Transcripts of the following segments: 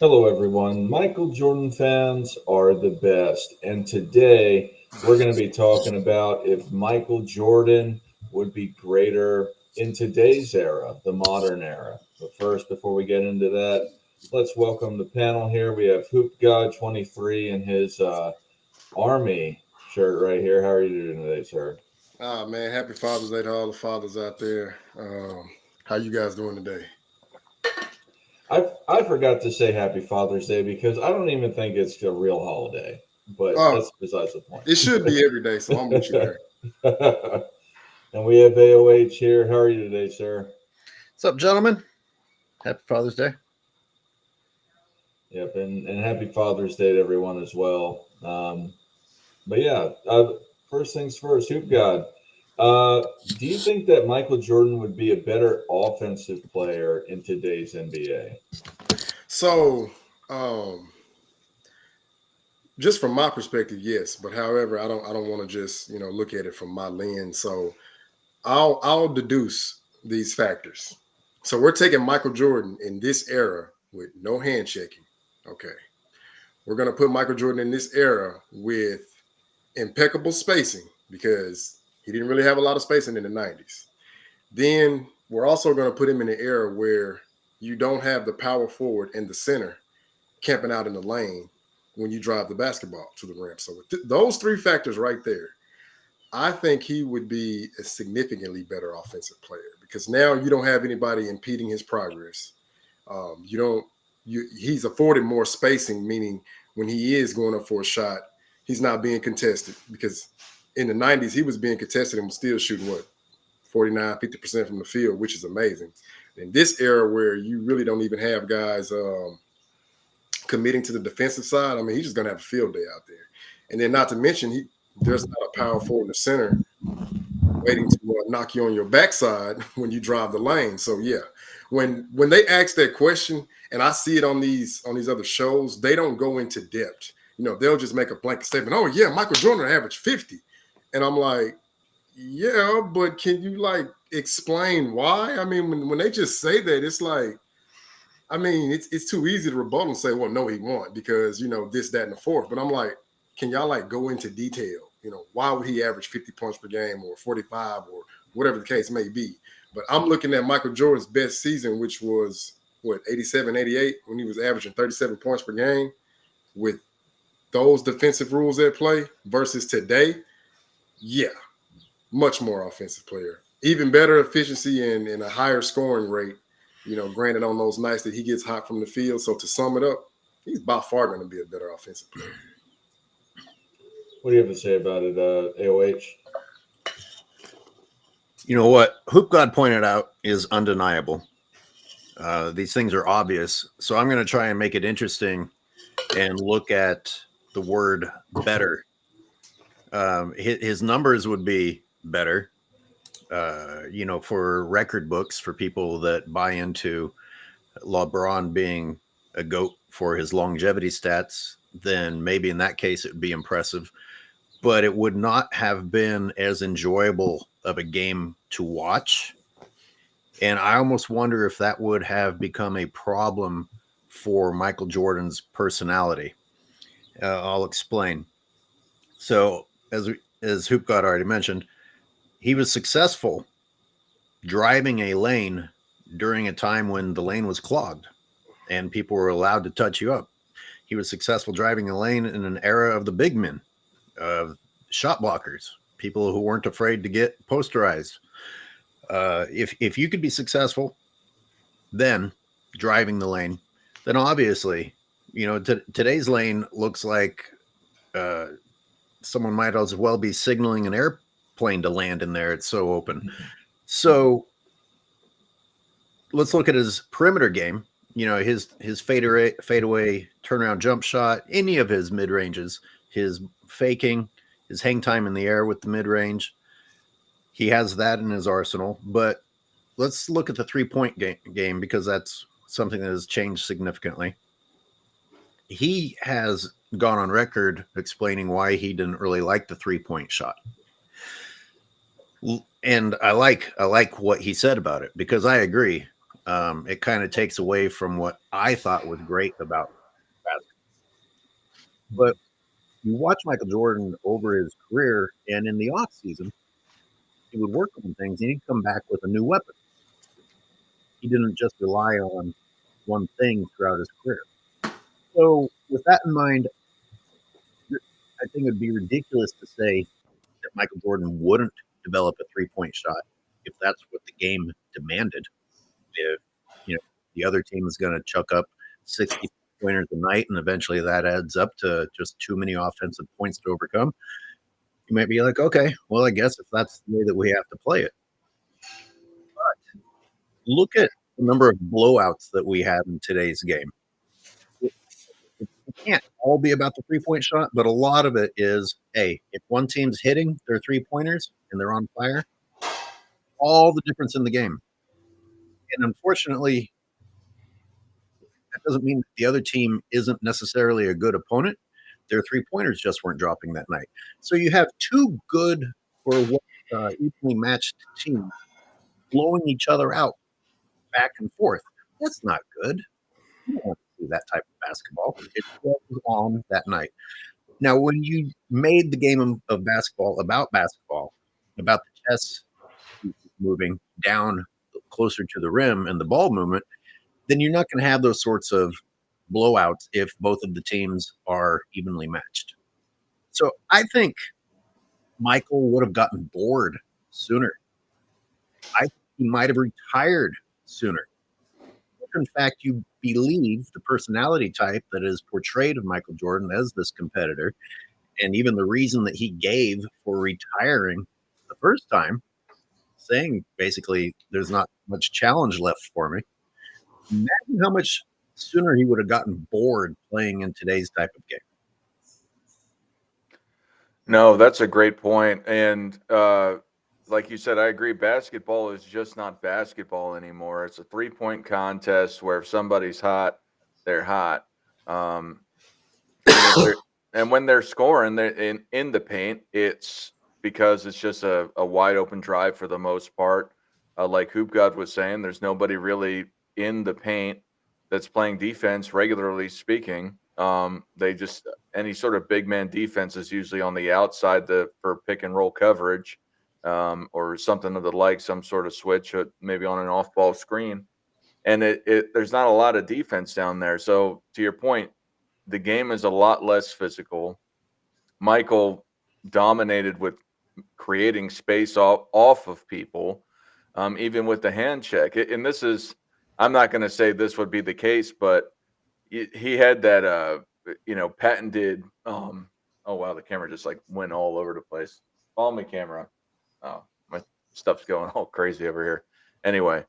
Hello, everyone. Michael Jordan fans are the best. And today we're going to be talking about if Michael Jordan would be greater in today's era, the modern era. But first, before we get into that, let's welcome the panel here. We have Hoop God 23 in his Army shirt right here. How are you doing today, sir? Ah man, happy Father's Day to all the fathers out there. How you guys doing today? I forgot to say Happy Father's Day because I don't even think it's a real holiday, but Oh, that's besides the point. it should be every day, so I'm with you there. And we have AOH here. How are you today, sir? What's up, gentlemen? Happy Father's Day. Yep, and happy Father's Day to everyone as well. But yeah, first things first, Hoop God. Do you think that Michael Jordan would be a better offensive player in today's NBA? So, um, just from my perspective, yes. But however, I don't want to just look at it from my lens. So I'll deduce these factors. So we're taking Michael Jordan in this era with no handshaking. Okay, we're gonna put Michael Jordan in this era with impeccable spacing because he didn't really have a lot of spacing in the 90s. Then we're also going to put him in an era where you don't have the power forward and the center camping out in the lane when you drive the basketball to the rim. So with those three factors right there, I think he would be a significantly better offensive player because now you don't have anybody impeding his progress. You don't. He's afforded more spacing, meaning when he is going up for a shot, he's not being contested because in the 90s he was being contested and was still shooting what 49, 50% from the field, which is amazing. In this era where you really don't even have guys committing to the defensive side, I mean, he's just going to have a field day out there. And then not to mention, there's not a power forward in the center waiting to knock you on your backside when you drive the lane. So yeah, when they ask that question, and I see it on these other shows, they don't go into depth. They'll just make a blanket statement. Oh yeah, Michael Jordan averaged 50, and I'm like, yeah, but can you explain why? I mean, when they just say that, it's like, I mean, it's too easy to rebuttal and say, well, no, he won because this, that, and the fourth. But I'm like, can y'all go into detail? Why would he average 50 points per game or 45 or whatever the case may be? But I'm looking at Michael Jordan's best season, which was what 87, 88, when he was averaging 37 points per game with those defensive rules at play versus today. Yeah, much more offensive player, even better efficiency and a higher scoring rate. Granted on those nights that he gets hot from the field. So to sum it up, he's by far going to be a better offensive player. What do you have to say about it, AOH? You know what Hoop God pointed out is undeniable. These things are obvious. So I'm going to try and make it interesting and look at the word better. His numbers would be better, for record books, for people that buy into LeBron being a GOAT for his longevity stats, then maybe in that case it would be impressive. But it would not have been as enjoyable of a game to watch. And I almost wonder if that would have become a problem for Michael Jordan's personality. I'll explain. So, as Hoop God already mentioned, he was successful driving a lane during a time when the lane was clogged and people were allowed to touch you up. He was successful driving a lane in an era of the big men, shot blockers, people who weren't afraid to get posterized. If you could be successful then driving the lane, then obviously, today's lane looks like someone might as well be signaling an airplane to land in there. It's so open. So let's look at his perimeter game. His fadeaway turnaround jump shot, any of his mid ranges, his faking, his hang time in the air with the mid range. He has that in his arsenal. But let's look at the 3-point game because that's something that has changed significantly. He has gone on record explaining why he didn't really like the 3-point shot. And I like what he said about it because I agree. It kind of takes away from what I thought was great about basketball. But you watch Michael Jordan over his career, and in the off season, he would work on things and he'd come back with a new weapon. He didn't just rely on one thing throughout his career. So, with that in mind, I think it'd be ridiculous to say that Michael Jordan wouldn't develop a 3-point shot if that's what the game demanded. If the other team is going to chuck up 60 pointers a night, and eventually that adds up to just too many offensive points to overcome, you might be like, okay, well, I guess if that's the way that we have to play it. But look at the number of blowouts that we have in today's game. It can't all be about the 3-point shot, but a lot of it is, hey, if one team's hitting their 3-pointers and they're on fire, all the difference in the game. And unfortunately, that doesn't mean that the other team isn't necessarily a good opponent. Their 3-pointers just weren't dropping that night. So you have two good or evenly matched teams blowing each other out back and forth. That's not good. You don't want to see that type of basketball. It was on that night. Now, when you made the game of basketball, about the chess moving down closer to the rim and the ball movement, then you're not going to have those sorts of blowouts if both of the teams are evenly matched. So I think Michael would have gotten bored sooner. I think he might have retired sooner. If in fact you believe the personality type that is portrayed of Michael Jordan as this competitor, and even the reason that he gave for retiring the first time, saying basically there's not much challenge left for me. Imagine how much sooner he would have gotten bored playing in today's type of game. No, that's a great point. And like you said, I agree. Basketball is just not basketball anymore. It's a 3-point contest where if somebody's hot, they're hot. And when they're scoring in the paint, it's because it's just a wide open drive for the most part. Like Hoop God was saying, there's nobody really in the paint that's playing defense, regularly speaking. They just, any sort of big man defense is usually on the outside for pick and roll coverage, or something of the like, some sort of switch, maybe on an off ball screen. And there's not a lot of defense down there. So to your point, the game is a lot less physical. Michael dominated with creating space off of people, even with the hand check. And this is, I'm not going to say this would be the case, but he had that, patented. Oh wow, the camera just like went all over the place. Follow me, camera. Oh, my stuff's going all crazy over here. Anyway,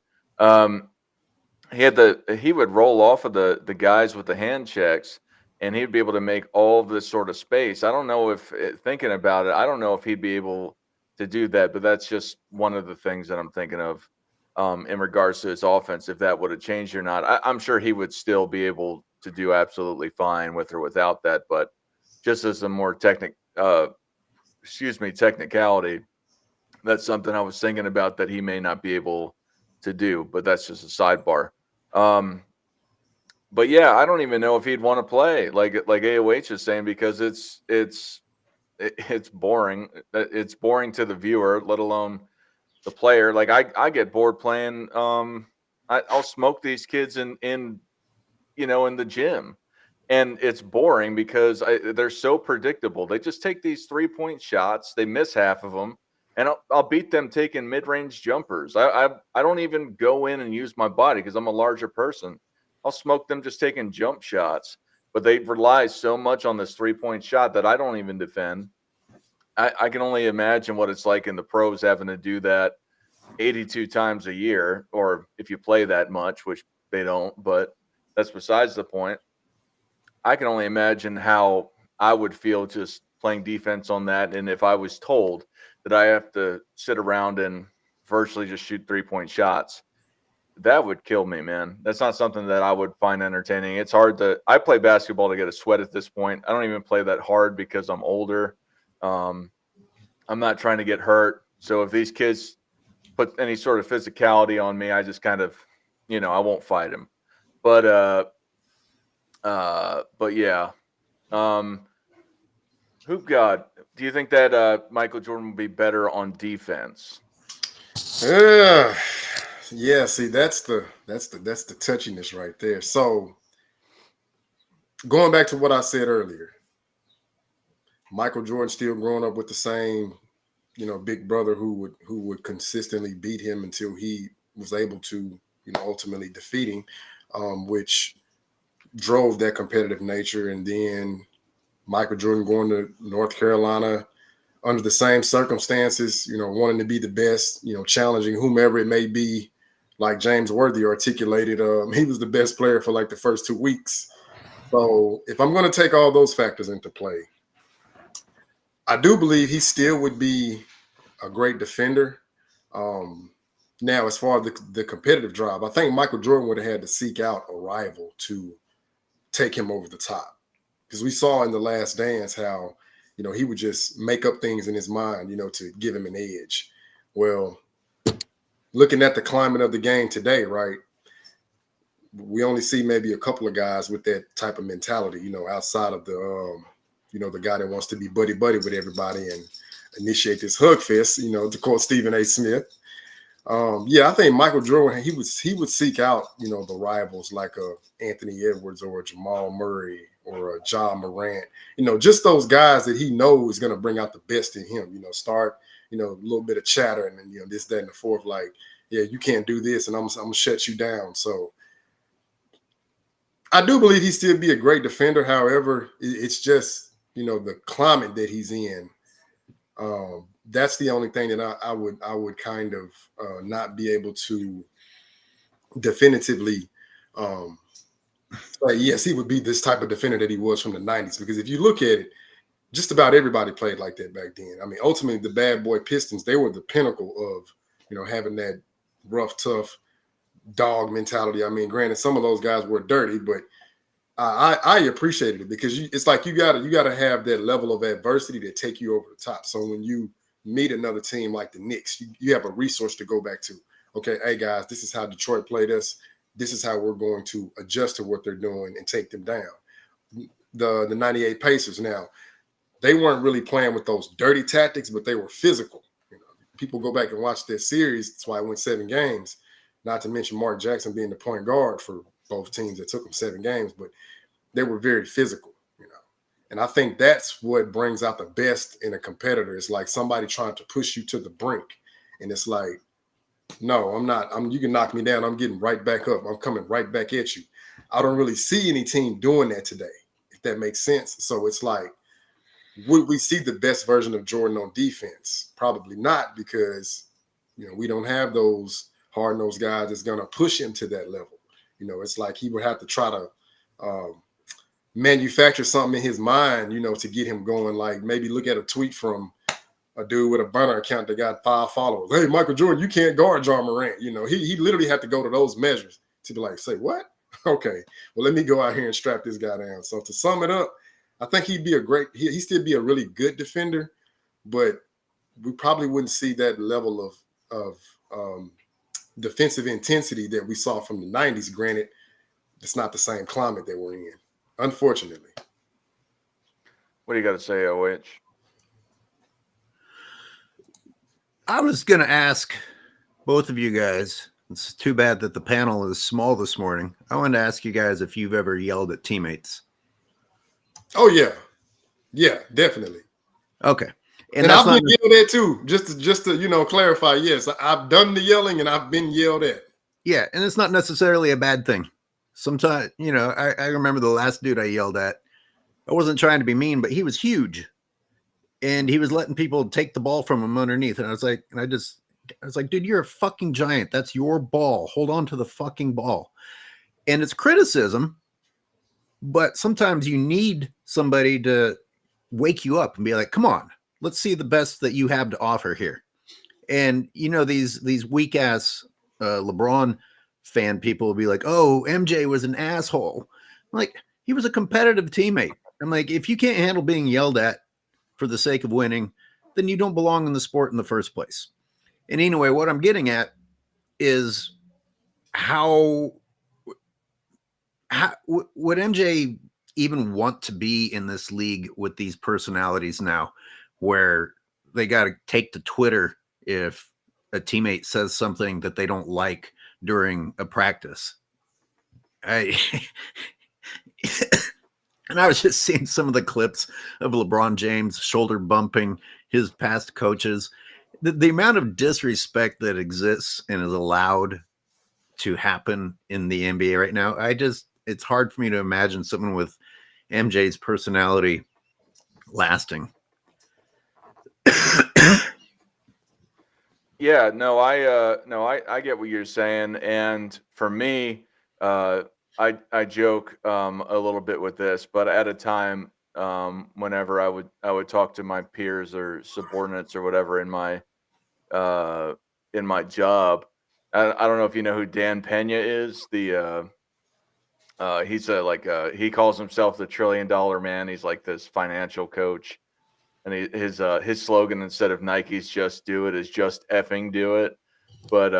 he would roll off of the guys with the hand checks, and he'd be able to make all of this sort of space. I don't know if thinking about it, I don't know if he'd be able to do that, but that's just one of the things that I'm thinking of. In regards to his offense, if that would have changed or not, I'm sure he would still be able to do absolutely fine with or without that. But just as a more technicality, that's something I was thinking about that he may not be able to do. But that's just a sidebar. But yeah, I don't even know if he'd want to play like AOH is saying, because it's boring. It's boring to the viewer, let alone the player. Like I get bored playing. I'll smoke these kids in the gym, and it's boring because they're so predictable. They just take these 3-point shots, they miss half of them, and I'll beat them taking mid-range jumpers. I don't even go in and use my body because I'm a larger person. I'll smoke them just taking jump shots, but they rely so much on this 3-point shot that I don't even defend. I can only imagine what it's like in the pros having to do that 82 times a year, or if you play that much, which they don't, but that's besides the point. I can only imagine how I would feel just playing defense on that. And if I was told that I have to sit around and virtually just shoot 3-point shots, that would kill me, man. That's not something that I would find entertaining. It's hard I play basketball to get a sweat at this point. I don't even play that hard because I'm older. I'm not trying to get hurt. So if these kids put any sort of physicality on me, I just kind of I won't fight him. But yeah. Hoop God, do you think that Michael Jordan would be better on defense? Yeah, see, that's the touchiness right there. So going back to what I said earlier, Michael Jordan still growing up with the same, big brother who would consistently beat him until he was able to, ultimately defeat him, which drove that competitive nature. And then Michael Jordan going to North Carolina under the same circumstances, wanting to be the best, challenging whomever it may be, like James Worthy articulated, he was the best player for like the first 2 weeks. So if I'm going to take all those factors into play, I do believe he still would be a great defender. Now, as far as the competitive drive, I think Michael Jordan would have had to seek out a rival to take him over the top. Because we saw in The Last Dance how, he would just make up things in his mind, to give him an edge. Well, looking at the climate of the game today, right, we only see maybe a couple of guys with that type of mentality, outside of the, the guy that wants to be buddy-buddy with everybody and initiate this hug fest, to quote Stephen A. Smith. I think Michael Jordan, he would seek out, the rivals like Anthony Edwards or Jamal Murray or Ja Morant, just those guys that he knows is going to bring out the best in him, start, a little bit of chatter and then, this, that, and the fourth, like, yeah, you can't do this and I'm going to shut you down. So I do believe he'd still be a great defender. However, it's just, the climate that he's in. That's the only thing that I would kind of not be able to definitively say, yes, he would be this type of defender that he was from the 90s. Because if you look at it, just about everybody played like that back then. I mean, ultimately, the Bad Boy Pistons, they were the pinnacle of, having that rough, tough dog mentality. I mean, granted, some of those guys were dirty, but I appreciated it because it's like you gotta have that level of adversity to take you over the top. So when you meet another team like the Knicks, you have a resource to go back to. Okay, hey guys, this is how Detroit played us. This is how we're going to adjust to what they're doing and take them down. The 98 Pacers, now, they weren't really playing with those dirty tactics, but they were physical. People go back and watch that series. That's why it went 7 games. Not to mention Mark Jackson being the point guard for both teams that took them 7 games, but they were very physical, And I think that's what brings out the best in a competitor. It's like somebody trying to push you to the brink. And it's like, no, I'm not. You can knock me down. I'm getting right back up. I'm coming right back at you. I don't really see any team doing that today, if that makes sense. So it's like, would we see the best version of Jordan on defense? Probably not, because, we don't have those hard-nosed guys that's going to push him to that level. It's like he would have to try to manufacture something in his mind, to get him going. Like maybe look at a tweet from a dude with a burner account that got 5 followers. Hey, Michael Jordan, you can't guard Ja Morant. He literally had to go to those measures to be like, say what? Okay, well, let me go out here and strap this guy down. So to sum it up, I think he'd be he'd still be a really good defender, but we probably wouldn't see that level of defensive intensity that we saw from the 90s. Granted, it's not the same climate that we're in, unfortunately. What do you got to say, OH? I was going to ask both of you guys. It's too bad that the panel is small this morning. I wanted to ask you guys if you've ever yelled at teammates. Oh, yeah. Yeah, definitely. Okay. And I've been yelled at too, just to clarify. Yes, I've done the yelling and I've been yelled at. Yeah, and it's not necessarily a bad thing. Sometimes, I remember the last dude I yelled at. I wasn't trying to be mean, but he was huge. And he was letting people take the ball from him underneath. And I was like, dude, you're a fucking giant. That's your ball. Hold on to the fucking ball. And it's criticism, but sometimes you need somebody to wake you up and be like, come on, let's see the best that you have to offer here. And, these weak ass LeBron fan people will be like, oh, MJ was an asshole. I'm like, he was a competitive teammate. I'm like, if you can't handle being yelled at for the sake of winning, then you don't belong in the sport in the first place. And anyway, what I'm getting at is how would MJ even want to be in this league with these personalities now, where they got to take to Twitter if a teammate says something that they don't like during a practice? And I was just seeing some of the clips of LeBron James shoulder bumping his past coaches. The amount of disrespect that exists and is allowed to happen in the NBA right now, it's hard for me to imagine someone with MJ's personality lasting. Yeah, no, I get what you're saying, and for me, I joke a little bit with this, but at a time, whenever I would talk to my peers or subordinates or whatever in my job, I don't know if you know who Dan Pena is. He's he calls himself the $1 trillion man. He's like this financial coach. And his slogan, instead of Nike's "Just Do It," is "Just effing do it." But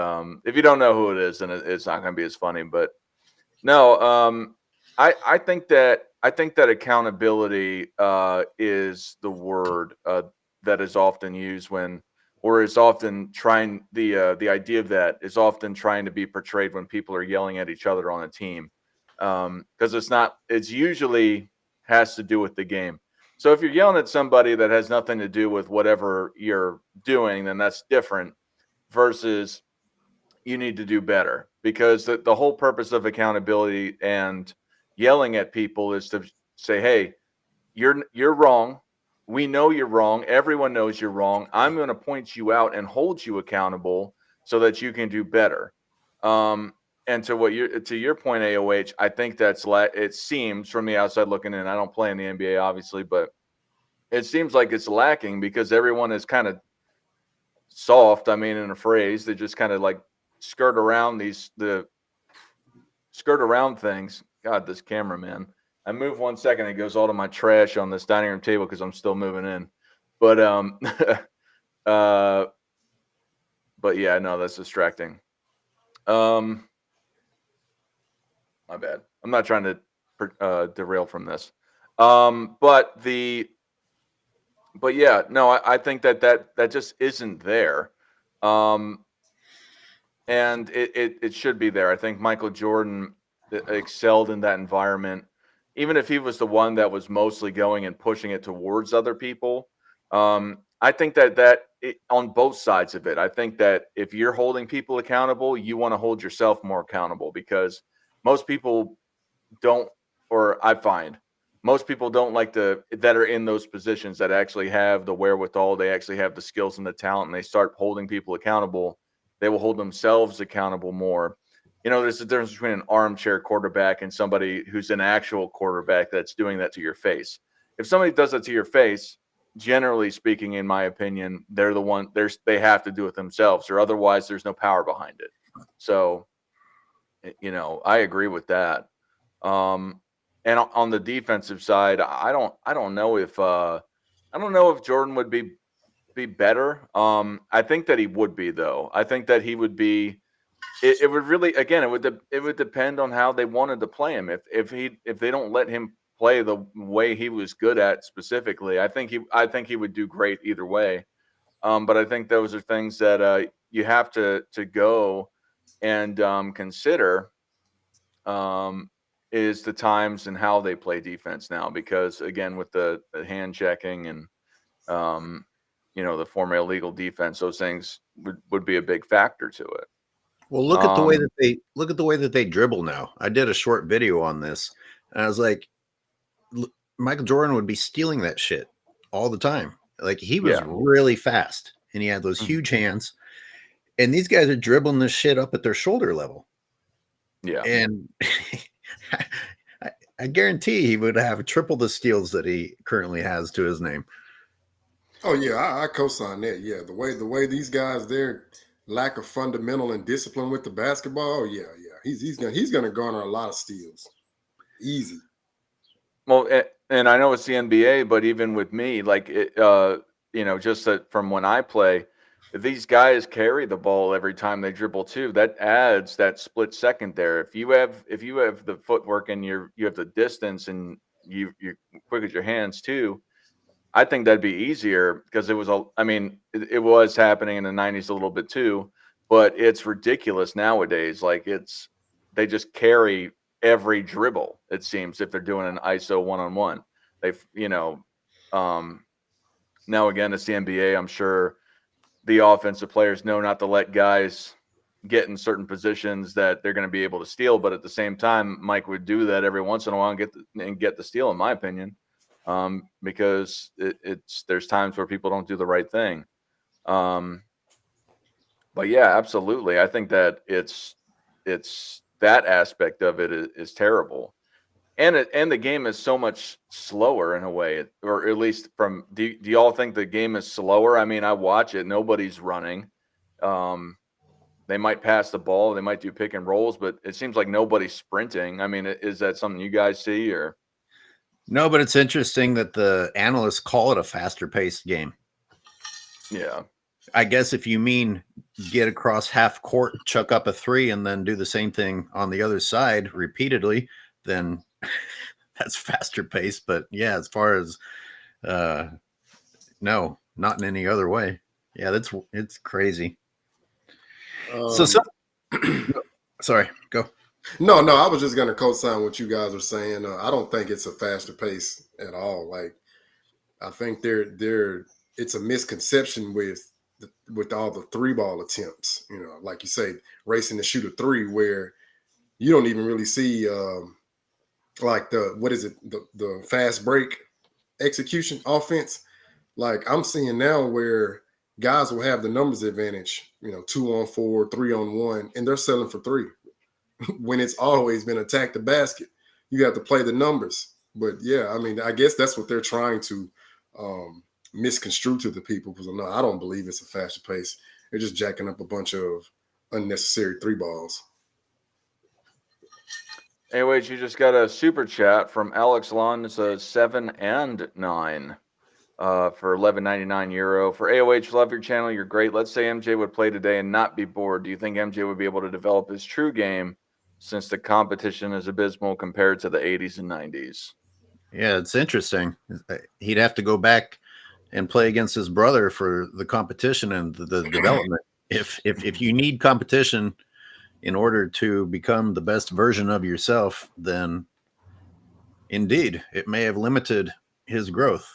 if you don't know who it is, then it's not going to be as funny. But no, I think that accountability is the word that is often used or is often trying the idea of that is often trying to be portrayed when people are yelling at each other on a team, because it's usually has to do with the game. So if you're yelling at somebody that has nothing to do with whatever you're doing, then that's different versus you need to do better, because the whole purpose of accountability and yelling at people is to say, hey, you're wrong. We know you're wrong. Everyone knows you're wrong. I'm going to point you out and hold you accountable so that you can do better. And to your point, AOH, I think it seems from the outside looking in. I don't play in the NBA, obviously, but it seems like it's lacking because everyone is kind of soft. I mean, in a phrase, they just kind of like skirt around things. God, this camera, man. I move 1 second, it goes all to my trash on this dining room table because I'm still moving in. But but yeah, no, that's distracting. My bad. I'm not trying to derail from this. But yeah, no, I think that just isn't there. And it should be there. I think Michael Jordan excelled in that environment, even if he was the one that was mostly going and pushing it towards other people. I think on both sides of it, I think that if you're holding people accountable, you want to hold yourself more accountable, because most people don't, or I find most people don't like that are in those positions that actually have the wherewithal, they actually have the skills and the talent, and they start holding people accountable. They will hold themselves accountable more. There's a difference between an armchair quarterback and somebody who's an actual quarterback that's doing that to your face. If somebody does that to your face, generally speaking, in my opinion, they're the one. They have to do it themselves, or otherwise there's no power behind it. So, I agree with that. And on the defensive side, I don't know if Jordan would be better. I think that he would be, though. I think that he would be. It would really, again, it would depend on how they wanted to play him. If they don't let him play the way he was good at specifically, I think he would do great either way. But I think those are things that you have to go and consider. Is the times and how they play defense now, because again, with the hand checking and the former illegal defense, those things would be a big factor to it. Well, look at the way that they dribble now. I did a short video on this, and I was like, Michael Jordan would be stealing that shit all the time. Like, he was really fast, and he had those huge hands, and these guys are dribbling this shit up at their shoulder level. Yeah, and I guarantee he would have triple the steals that he currently has to his name. Oh yeah, I co-sign that. Yeah, the way these guys, their lack of fundamental and discipline with the basketball. Oh, yeah, he's gonna garner a lot of steals, easy. Well, and I know it's the NBA, but even with me, like just from when I play, these guys carry the ball every time they dribble too, that adds that split second there. If you have the footwork and you have the distance and you're quick with your hands too, I think that'd be easier because it was happening in the 90s a little bit too, but it's ridiculous nowadays. Like they just carry every dribble, it seems, if they're doing an ISO one-on-one. Now again, it's the NBA. I'm sure the offensive players know not to let guys get in certain positions that they're going to be able to steal. But at the same time, Mike would do that every once in a while and get the steal, in my opinion, because there's times where people don't do the right thing. But yeah, absolutely. I think that it's that aspect of it is terrible. And the game is so much slower in a way, or at least do y'all think the game is slower? I mean, I watch it. Nobody's running. They might pass the ball. They might do pick and rolls, but it seems like nobody's sprinting. I mean, is that something you guys see or? No, but it's interesting that the analysts call it a faster paced game. Yeah. I guess if you mean get across half court, chuck up a three, and then do the same thing on the other side repeatedly, then that's faster paced. But yeah, as far as no, not in any other way. Yeah, it's crazy. Sorry, go. No, I was just gonna co-sign what you guys are saying. I don't think it's a faster pace at all. Like, I think it's a misconception with all the three ball attempts. Like you say, racing to shoot a three, where you don't even really see like the fast break execution offense. Like, I'm seeing now where guys will have the numbers advantage, 2-on-4, 3-on-1, and they're selling for three when it's always been attack the basket. You have to play the numbers. But yeah, I mean, I guess that's what they're trying to misconstrue to the people, because no, I don't believe it's a faster pace. They're just jacking up a bunch of unnecessary three balls. Anyways, you just got a super chat from Alex Lund. It's a 7 and 9 for €11.99. For AOH, love your channel. You're great. Let's say MJ would play today and not be bored. Do you think MJ would be able to develop his true game since the competition is abysmal compared to the 80s and 90s? Yeah, it's interesting. He'd have to go back and play against his brother for the competition and the development. If you need competition in order to become the best version of yourself, then indeed, it may have limited his growth.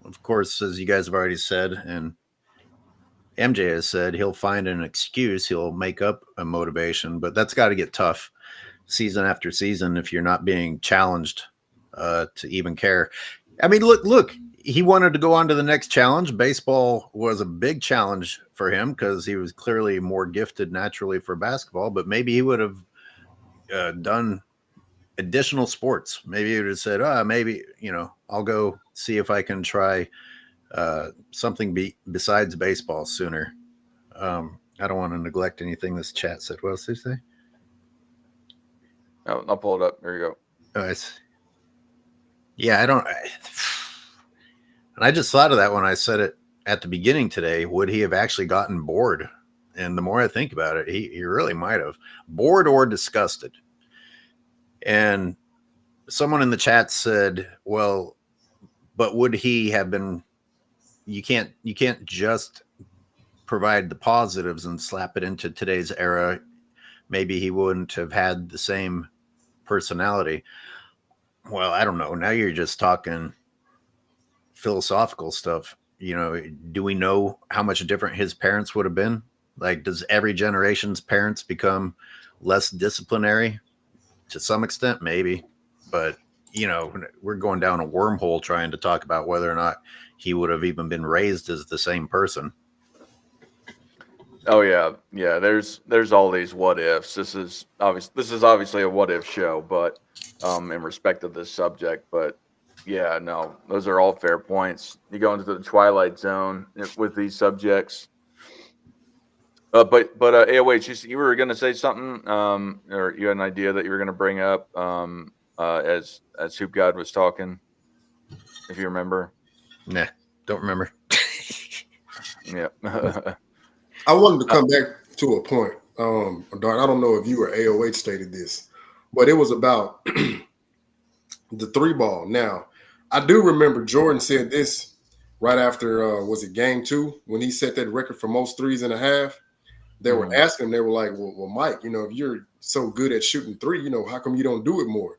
Of course, as you guys have already said, and MJ has said, he'll find an excuse. He'll make up a motivation, but that's got to get tough season after season if you're not being challenged to even care. I mean, look, he wanted to go on to the next challenge. Baseball was a big challenge for him because he was clearly more gifted naturally for basketball, but maybe he would have done additional sports. Maybe he would have said, maybe, I'll go see if I can try something besides baseball sooner. I don't want to neglect anything this chat said. What else did they say? Oh, I'll pull it up. There you go. Oh, and I just thought of that when I said it at the beginning today. Would he have actually gotten bored? And the more I think about it, he really might have. Bored or disgusted. And someone in the chat said, well, but would he have been, you can't just provide the positives and slap it into today's era. Maybe he wouldn't have had the same personality. Well, I don't know. Now you're just talking philosophical stuff. Do we know how much different his parents would have been? Like, does every generation's parents become less disciplinary? To some extent, maybe. But, we're going down a wormhole trying to talk about whether or not he would have even been raised as the same person. Oh yeah. There's all these what ifs. This is obviously a what if show, but in respect of this subject. But yeah, no, those are all fair points. You go into the twilight zone with these subjects. But AOH, you were going to say something, or you had an idea that you were going to bring up as Hoop God was talking, if you remember. Nah, don't remember. Yeah. I wanted to come back to a point. Dart, I don't know if you or AOH stated this, but it was about the three ball. Now, I do remember Jordan said this right after was it game 2 when he set that record for most threes in a half. They were asking him, they were like, well, Mike, you know, if you're so good at shooting three, you know, how come you don't do it more?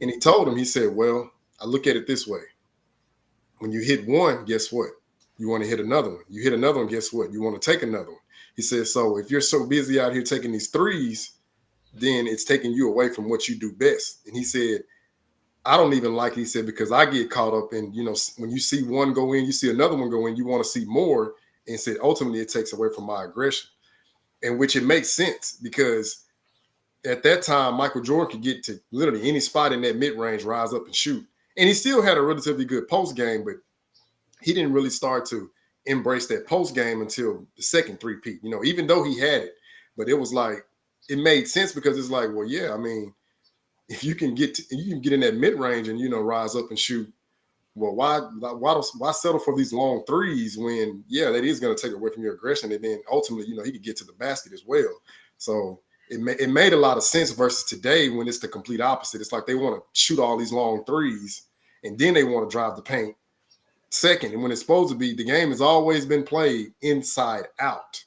And he told him, he said, well, I look at it this way. When you hit one, guess what? You want to hit another one. You hit another one, guess what? You want to take another one. He said, so if you're so busy out here taking these threes, then it's taking you away from what you do best. And he said, I don't even like it, he said, because I get caught up in, you know, when you see one go in, you see another one go in, you want to see more. And said, ultimately, it takes away from my aggression. And which it makes sense because at that time, Michael Jordan could get to literally any spot in that mid-range, rise up and shoot. And he still had a relatively good post game, but he didn't really start to embrace that post game until the second three-peat, you know, even though he had it. But it was like, it made sense because it's like, well, yeah, I mean, if you can get in that mid-range and, you know, rise up and shoot, well, why settle for these long threes when, yeah, that is going to take away from your aggression. And then ultimately, you know, he could get to the basket as well. So it made a lot of sense versus today when it's the complete opposite. It's like they want to shoot all these long threes and then they want to drive the paint second. And when it's supposed to be, the game has always been played inside out.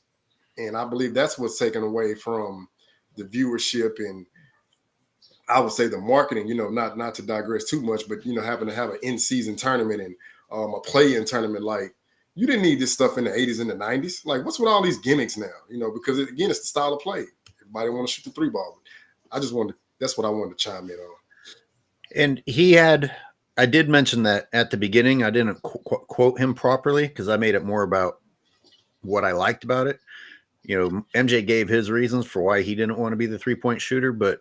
And I believe that's what's taken away from the viewership and I would say the marketing, you know, not to digress too much, but, you know, having to have an in-season tournament and a play-in tournament, like you didn't need this stuff in the 80s and the 90s. Like what's with all these gimmicks now, you know, because again, it's the style of play. Everybody want to shoot the three ball. That's what I wanted to chime in on. And I did mention that at the beginning, I didn't quote him properly because I made it more about what I liked about it. You know, MJ gave his reasons for why he didn't want to be the 3-point shooter, but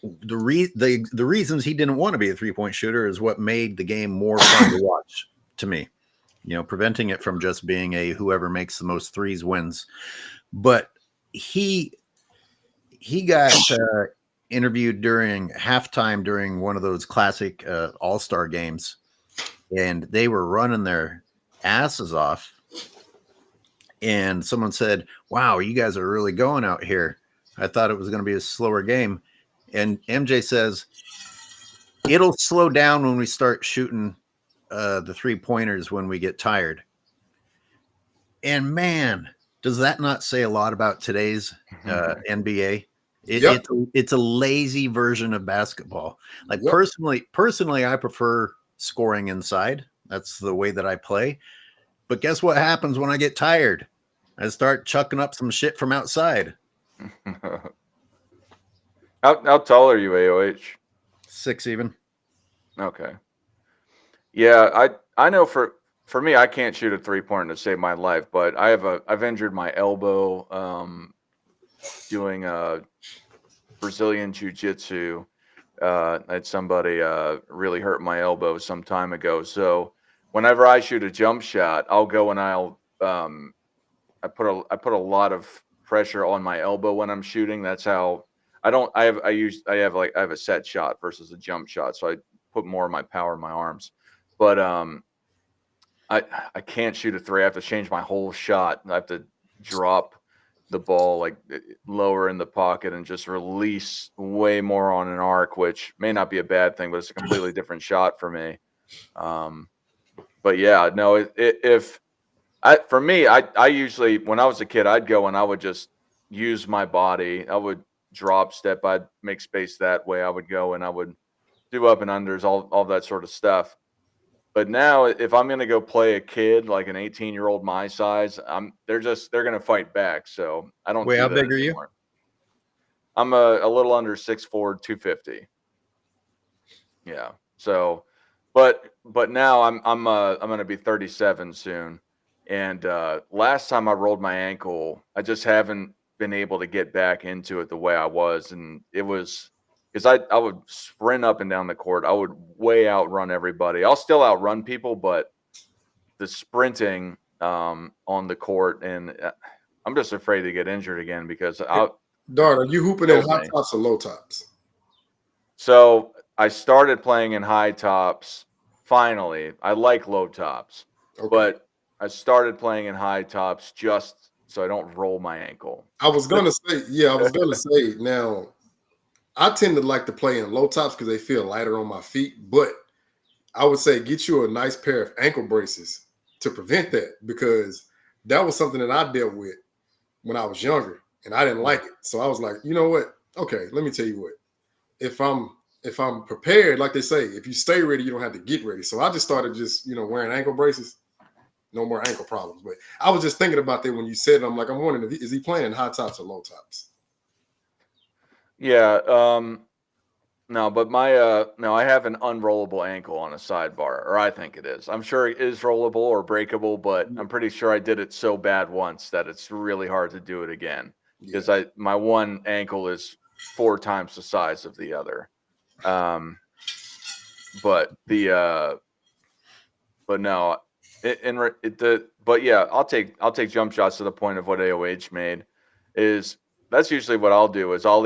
the reasons he didn't want to be a 3-point shooter is what made the game more fun to watch to me, you know, preventing it from just being a whoever makes the most threes wins. But he got interviewed during halftime during one of those classic all-star games, and they were running their asses off. And someone said, wow, you guys are really going out here. I thought it was going to be a slower game. And MJ says, it'll slow down when we start shooting the 3-pointers when we get tired. And man, does that not say a lot about today's NBA? It's a lazy version of basketball. Like personally, I prefer scoring inside. That's the way that I play. But guess what happens when I get tired? I start chucking up some shit from outside. How tall are you, AOH? 6 even. Okay. Yeah, I know for me, I can't shoot a 3-pointer to save my life, but I've injured my elbow doing Brazilian jiu-jitsu. I had somebody really hurt my elbow some time ago. So whenever I shoot a jump shot, I'll go and I put a lot of pressure on my elbow when I'm shooting. That's how I have a set shot versus a jump shot. So I put more of my power in my arms, but I can't shoot a 3. I have to change my whole shot. I have to drop the ball like lower in the pocket and just release way more on an arc, which may not be a bad thing, but it's a completely different shot for me. But yeah, no, for me, I usually, when I was a kid, I'd go and I would just use my body. I would drop, step, I'd make space that way. I would go and I would do up and unders, all that sort of stuff. But now if I'm going to go play a kid, like an 18-year-old my size, they're going to fight back. So I don't. Wait, do how that big anymore. are you? I'm a little under 6'4", 250. Yeah. So, but now I'm going to be 37 soon. And last time I rolled my ankle, I just haven't been able to get back into it the way I was. And it was because I would sprint up and down the court. I would way outrun everybody. I'll still outrun people, but the sprinting on the court, and I'm just afraid to get injured again because Dart, are you hooping in high tops or low tops? So I started playing in high tops. Finally, I like low tops, but I started playing in high tops just so I don't roll my ankle. I was gonna say, yeah, I was gonna say. Now, I tend to like to play in low tops because they feel lighter on my feet. But I would say get you a nice pair of ankle braces to prevent that, because that was something that I dealt with when I was younger, and I didn't like it. So I was like, you know what? Okay, let me tell you what. If I'm prepared, like they say, if you stay ready, you don't have to get ready. So I just started just, wearing ankle braces. No more ankle problems. But I was just thinking about that when you said it. I'm like, I'm wondering, is he playing in high tops or low tops? Yeah. No, but no, I have an unrollable ankle on a sidebar, or I think it is. I'm sure it is rollable or breakable, but I'm pretty sure I did it so bad once that it's really hard to do it again, because my one ankle is 4 times the size of the other. But no, but yeah, I'll take jump shots to the point of what AOH made. That's usually what I'll do. Is I'll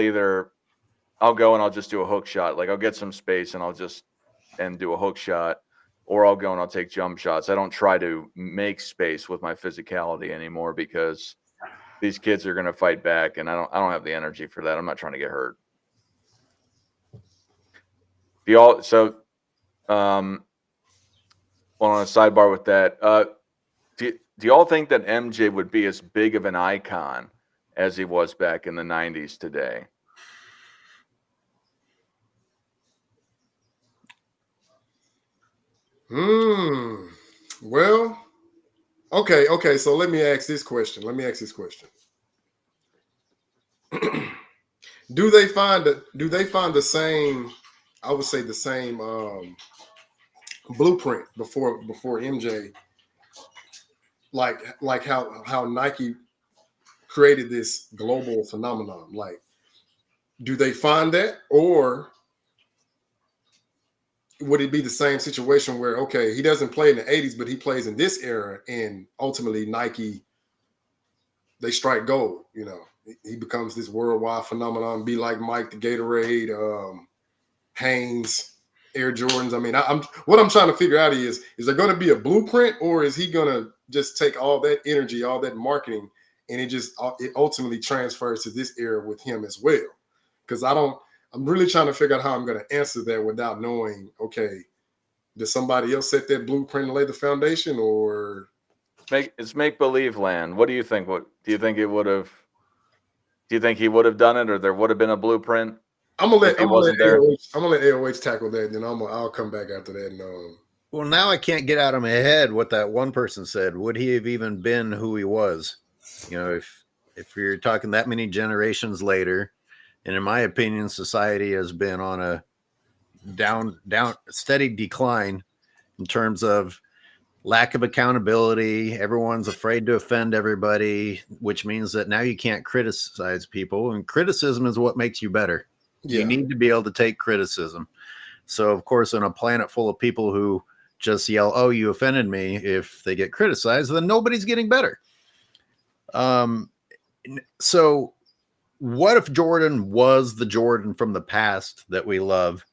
go and I'll just do a hook shot. Like I'll get some space and I'll just do a hook shot, or I'll go and I'll take jump shots. I don't try to make space with my physicality anymore, because these kids are going to fight back, and I don't have the energy for that. I'm not trying to get hurt. On a sidebar with that, do y'all think that MJ would be as big of an icon as he was back in the 90s today? Well, okay. So let me ask this question. Do they find the same? I would say the same blueprint before MJ, like how Nike created this global phenomenon. Like, do they find that, or would it be the same situation where, okay, he doesn't play in the 80s, but he plays in this era, and ultimately Nike, they strike gold, he becomes this worldwide phenomenon, be like Mike, the Gatorade, Hanes, Air Jordans. I mean, what I'm trying to figure out is there going to be a blueprint, or is he going to just take all that energy, all that marketing, and it ultimately transfers to this era with him as well? Because I'm really trying to figure out how I'm going to answer that without knowing, okay, does somebody else set that blueprint and lay the foundation, or it's make believe land? What do you think? What do you think it would have? Do you think he would have done it, or there would have been a blueprint? I'm gonna let AOH tackle that, then I'll come back after that. And well, now I can't get out of my head what that one person said. Would he have even been who he was? If you're talking that many generations later, and in my opinion, society has been on a down steady decline in terms of lack of accountability. Everyone's afraid to offend everybody, which means that now you can't criticize people, and criticism is what makes you better. You need to be able to take criticism. So, of course, in a planet full of people who just yell, "Oh, you offended me," if they get criticized, then nobody's getting better. So what if Jordan was the Jordan from the past that we love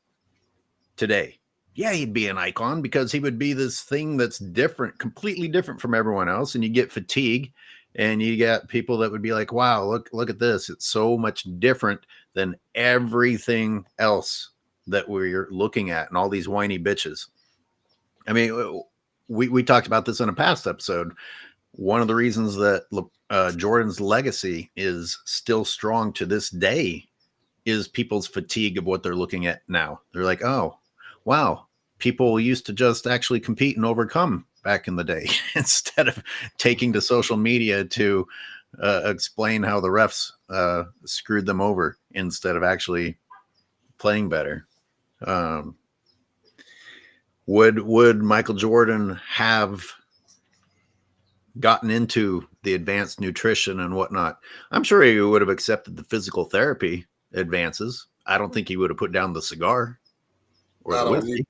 today? Yeah, he'd be an icon, because he would be this thing that's different, completely different from everyone else. And you get fatigue, and you get people that would be like, wow, look at this. It's so much different than everything else that we're looking at, and all these whiny bitches. I mean, we talked about this in a past episode. One of the reasons that Jordan's legacy is still strong to this day is people's fatigue of what they're looking at now. They're like, oh, wow, people used to just actually compete and overcome back in the day, instead of taking to social media to explain how the refs screwed them over instead of actually playing better. Would Michael Jordan have gotten into the advanced nutrition and whatnot? I'm sure he would have accepted the physical therapy advances. I don't think he would have put down the cigar or the whiskey.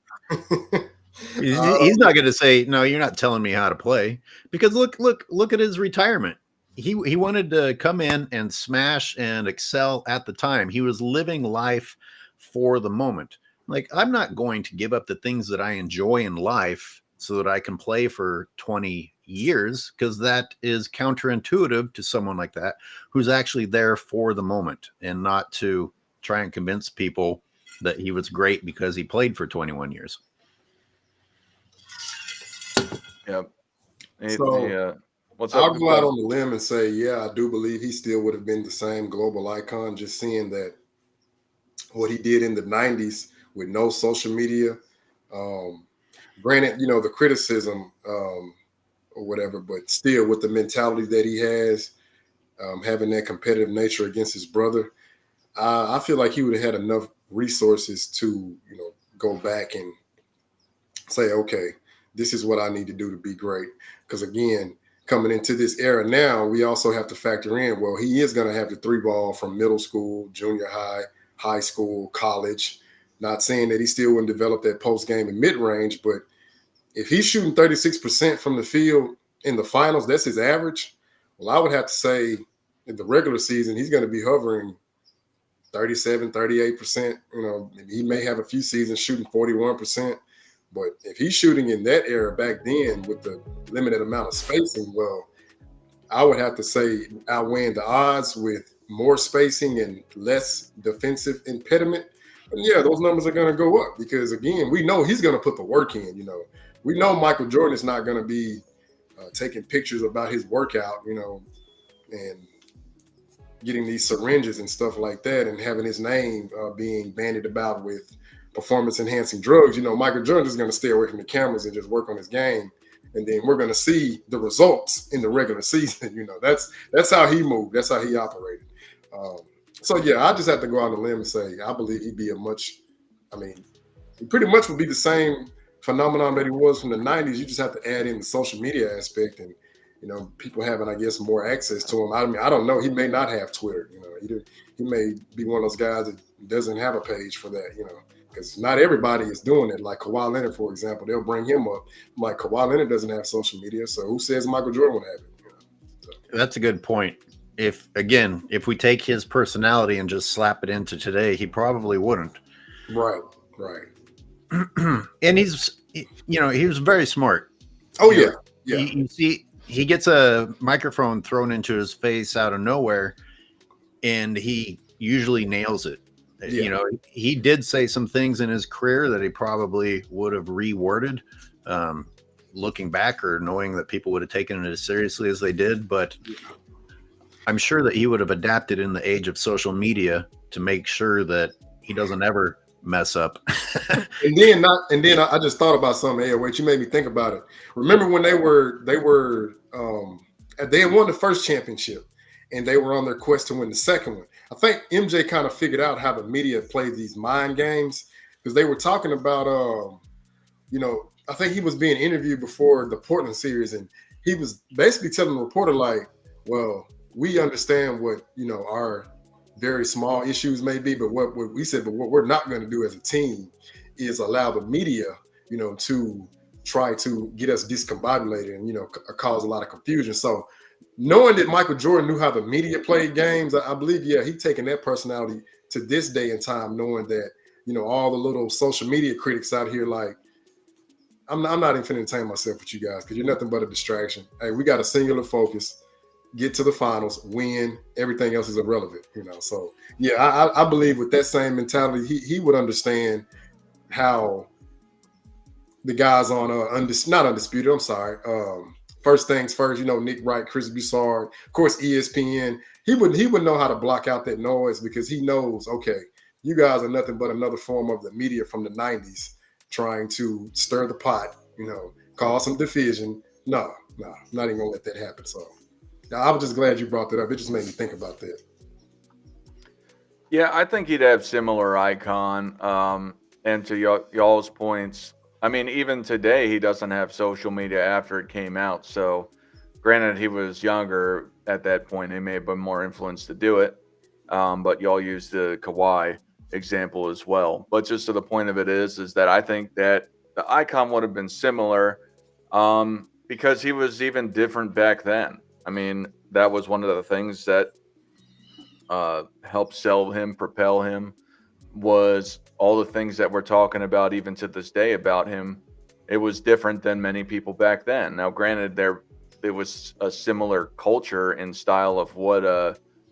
He's not going to say, no, you're not telling me how to play, because look at his retirement. He wanted to come in and smash and excel at the time. He was living life for the moment. Like, I'm not going to give up the things that I enjoy in life so that I can play for 20, years, because that is counterintuitive to someone like that who's actually there for the moment and not to try and convince people that he was great because he played for 21 years. Yep. So What's up? I'll go out on the limb and say, yeah, I do believe he still would have been the same global icon, just seeing that what he did in the 90s with no social media. Granted, the criticism or whatever, but still with the mentality that he has, having that competitive nature against his brother, I feel like he would have had enough resources to, go back and say, okay, this is what I need to do to be great. Because again, coming into this era now, we also have to factor in, well, he is going to have the 3-ball from middle school, junior high, high school, college. Not saying that he still wouldn't develop that post game and mid range, but if he's shooting 36% from the field in the finals, that's his average. Well, I would have to say in the regular season, he's going to be hovering 37, 38%. He may have a few seasons shooting 41%. But if he's shooting in that era back then with the limited amount of spacing, well, I would have to say outweighing the odds with more spacing and less defensive impediment. And yeah, those numbers are going to go up because, again, we know he's going to put the work in. We know Michael Jordan is not going to be taking pictures about his workout, and getting these syringes and stuff like that and having his name being bandied about with performance-enhancing drugs. Michael Jordan is going to stay away from the cameras and just work on his game. And then we're going to see the results in the regular season. That's how he moved. That's how he operated. So, yeah, I just have to go out on a limb and say I believe he'd be he pretty much would be the same phenomenon that he was from the 90s. You just have to add in the social media aspect and, people having, I guess, more access to him. I don't know. He may not have Twitter. He may be one of those guys that doesn't have a page for that, because not everybody is doing it. Like Kawhi Leonard, for example, they'll bring him up. Like Kawhi Leonard doesn't have social media, so who says Michael Jordan would have it? That's a good point. If we take his personality and just slap it into today, he probably wouldn't. Right. And he was very smart. Oh, yeah. You see, he gets a microphone thrown into his face out of nowhere, and he usually nails it. Yeah. He did say some things in his career that he probably would have reworded, looking back or knowing that people would have taken it as seriously as they did. But I'm sure that he would have adapted in the age of social media to make sure that he doesn't ever mess up. and then I just thought about something. Hey, wait, you made me think about it. Remember when they had won the first championship and they were on their quest to win the second one. I think MJ kind of figured out how the media plays these mind games because they were talking about, I think he was being interviewed before the Portland series, and he was basically telling the reporter like, well, we understand what, our very small issues may be, but what we said, but what we're not going to do as a team is allow the media, to try to get us discombobulated and, cause a lot of confusion. So knowing that Michael Jordan knew how the media played games, I believe, he's taking that personality to this day and time, knowing that, all the little social media critics out here, like, I'm not even finna entertain myself with you guys because you're nothing but a distraction. Hey, we got a singular focus, get to the finals, win, everything else is irrelevant, So, yeah, I believe with that same mentality, he would understand how the guys on not Undisputed, I'm sorry, First Things First, Nick Wright, Chris Broussard, of course, ESPN. He would know how to block out that noise because he knows, okay, you guys are nothing but another form of the media from the 90s trying to stir the pot, cause some division. No, not even gonna let that happen. So I was just glad you brought that up. It just made me think about that. Yeah, I think he'd have similar icon. And to y'all's points, I mean, even today, he doesn't have social media after it came out. So, granted, he was younger at that point. He may have been more influenced to do it. But y'all used the Kawhi example as well. But just to the point of it is that I think that the icon would have been similar because he was even different back then. I mean, that was one of the things that helped sell him, propel him, was all the things that we're talking about even to this day about him. It was different than many people back then. Now, granted, there it was a similar culture and style of what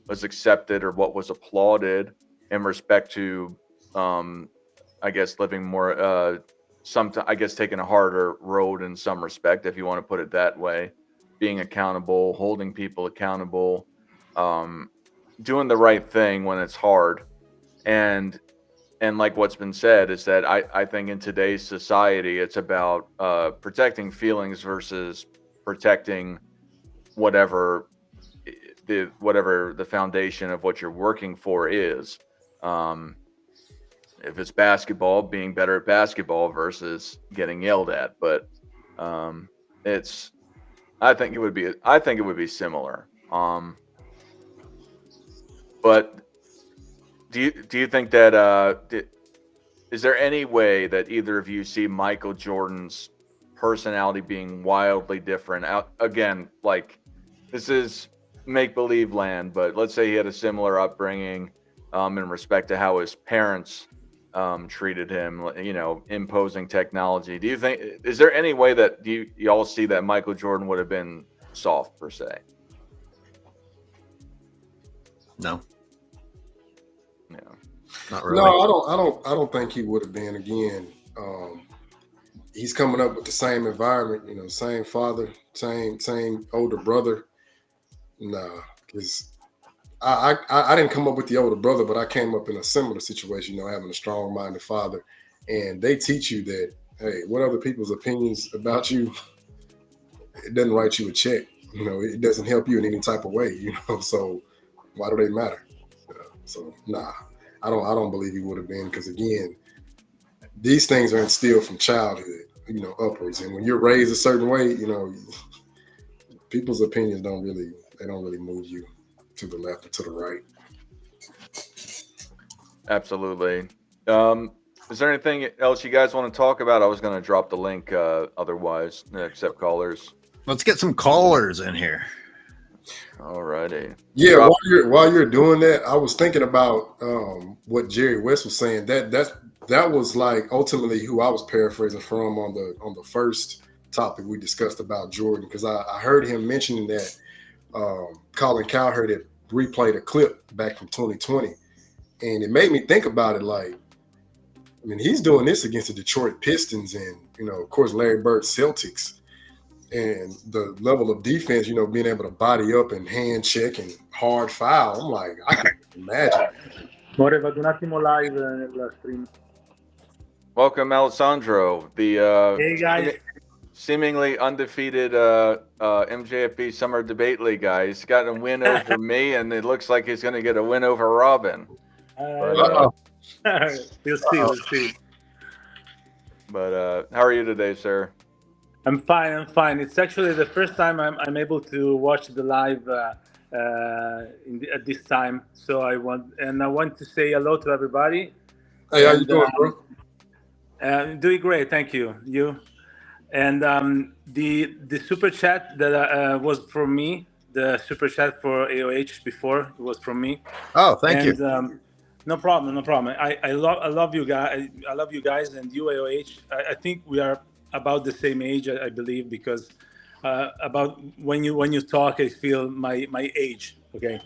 was accepted or what was applauded in respect to, I guess, living more, I guess, taking a harder road in some respect, if you want to put it that way, being accountable, holding people accountable, doing the right thing when it's hard. And like what's been said is that I think in today's society, it's about protecting feelings versus protecting whatever the foundation of what you're working for is. If it's basketball, being better at basketball versus getting yelled at. But I think it would be similar. But do you think that is there any way that either of you see Michael Jordan's personality being wildly different? Again, like, this is make-believe land, but let's say he had a similar upbringing in respect to how his parents treated him, imposing technology. Do you think, is there any way that you all see that Michael Jordan would have been soft per se? No, Yeah. not really. No, I don't think he would have been. Again, he's coming up with the same environment, same father, same older brother. Nah, because I didn't come up with the older brother, but I came up in a similar situation, having a strong-minded father. And they teach you that, hey, what other people's opinions about you, it doesn't write you a check. It doesn't help you in any type of way, so why do they matter? So nah, I don't believe he would have been, because again, these things are instilled from childhood, upwards. And when you're raised a certain way, people's opinions don't really move you to the left or to the right. Absolutely. Is there anything else you guys want to talk about? I was going to drop the link otherwise, accept callers. Let's get some callers in here. All righty. Yeah, while you're doing that, I was thinking about what Jerry West was saying. That was like ultimately who I was paraphrasing from on the first topic we discussed about Jordan, because I heard him mentioning that Colin Cowherd had replayed a clip back from 2020, and it made me think about it. Like, I mean, he's doing this against the Detroit Pistons and, of course, Larry Bird Celtics. And the level of defense, being able to body up and hand check and hard foul, I'm like, I can imagine. Vado un attimo live nel stream. Welcome, Alessandro, the Hey guys. seemingly undefeated MJFB Summer Debate League guy. He's got a win over me, and it looks like he's going to get a win over Robin. We'll see. But how are you today, sir? I'm fine. It's actually the first time I'm able to watch the live at this time. So I want to say hello to everybody. Hey, how you doing, bro? I'm doing great, thank you. You? And the super chat that was from me, the super chat for AOH before, it was from me. Oh, thank you. No problem. I love you guys. I love you guys, and you, AOH. I think we are about the same age, I believe, because about when you talk, I feel my age. Okay,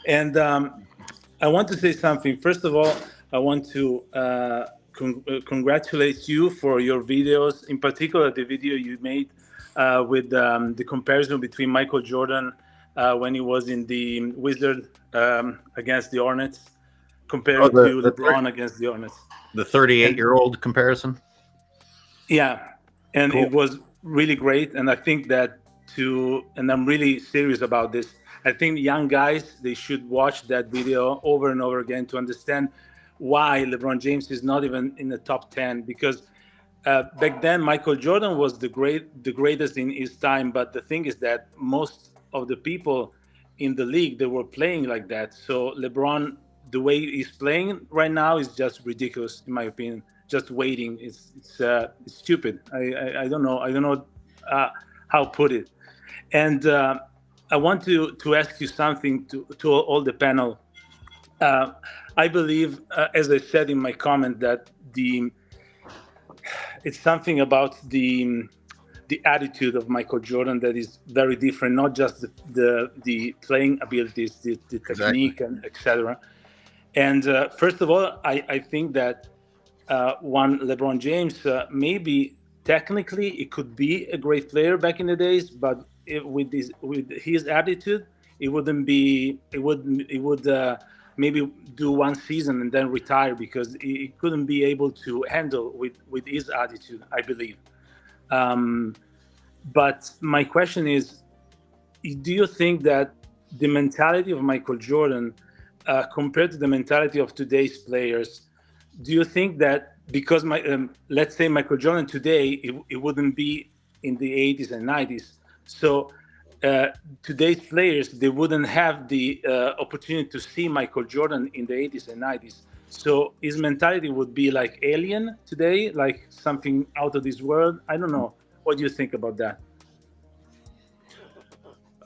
and I want to say something. First of all, I want to congratulate you for your videos, in particular the video you made with the comparison between Michael Jordan when he was in the Wizard against the Hornets, compared to LeBron against the Hornets. The 38-year-old comparison? Yeah, and cool. It was really great. And I think that and I'm really serious about this, I think young guys, they should watch that video over and over again to understand why LeBron James is not even in the top 10, because back then Michael Jordan was the greatest in his time. But the thing is that most of the people in the league, they were playing like that. So LeBron, the way he's playing right now is just ridiculous, in my opinion. Just waiting, it's stupid. I don't know how to put it. And I want to ask you something to all the panel. I believe, as I said in my comment, that it's something about the the attitude of Michael Jordan that is very different, not just the playing abilities, the technique, and etc. And first of all, I think that one LeBron James maybe technically it could be a great player back in the days, but with his attitude, it wouldn't be. It would maybe do one season and then retire because he couldn't be able to handle with his attitude, I believe. But my question is, do you think that the mentality of Michael Jordan compared to the mentality of today's players, do you think that because let's say Michael Jordan today, it wouldn't be in the 80s and 90s. So today's players, they wouldn't have the opportunity to see Michael Jordan in the 80s and 90s. So his mentality would be like alien today, like something out of this world. I don't know. What do you think about that?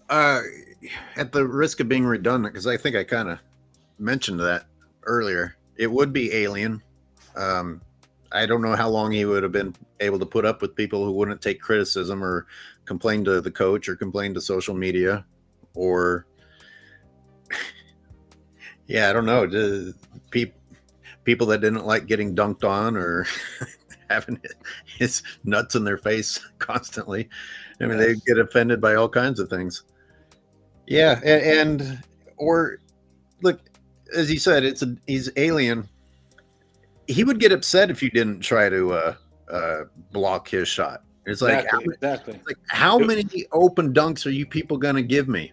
At the risk of being redundant, because I think I kind of mentioned that earlier, it would be alien. I don't know how long he would have been able to put up with people who wouldn't take criticism or complain to the coach or complain to social media or I don't know, people that didn't like getting dunked on or having his nuts in their face constantly. I mean, they get offended by all kinds of things. Yeah. And or look, as he said, he's alien. He would get upset if you didn't try to block his shot. It's like, exactly. Like, how many open dunks are you people going to give me?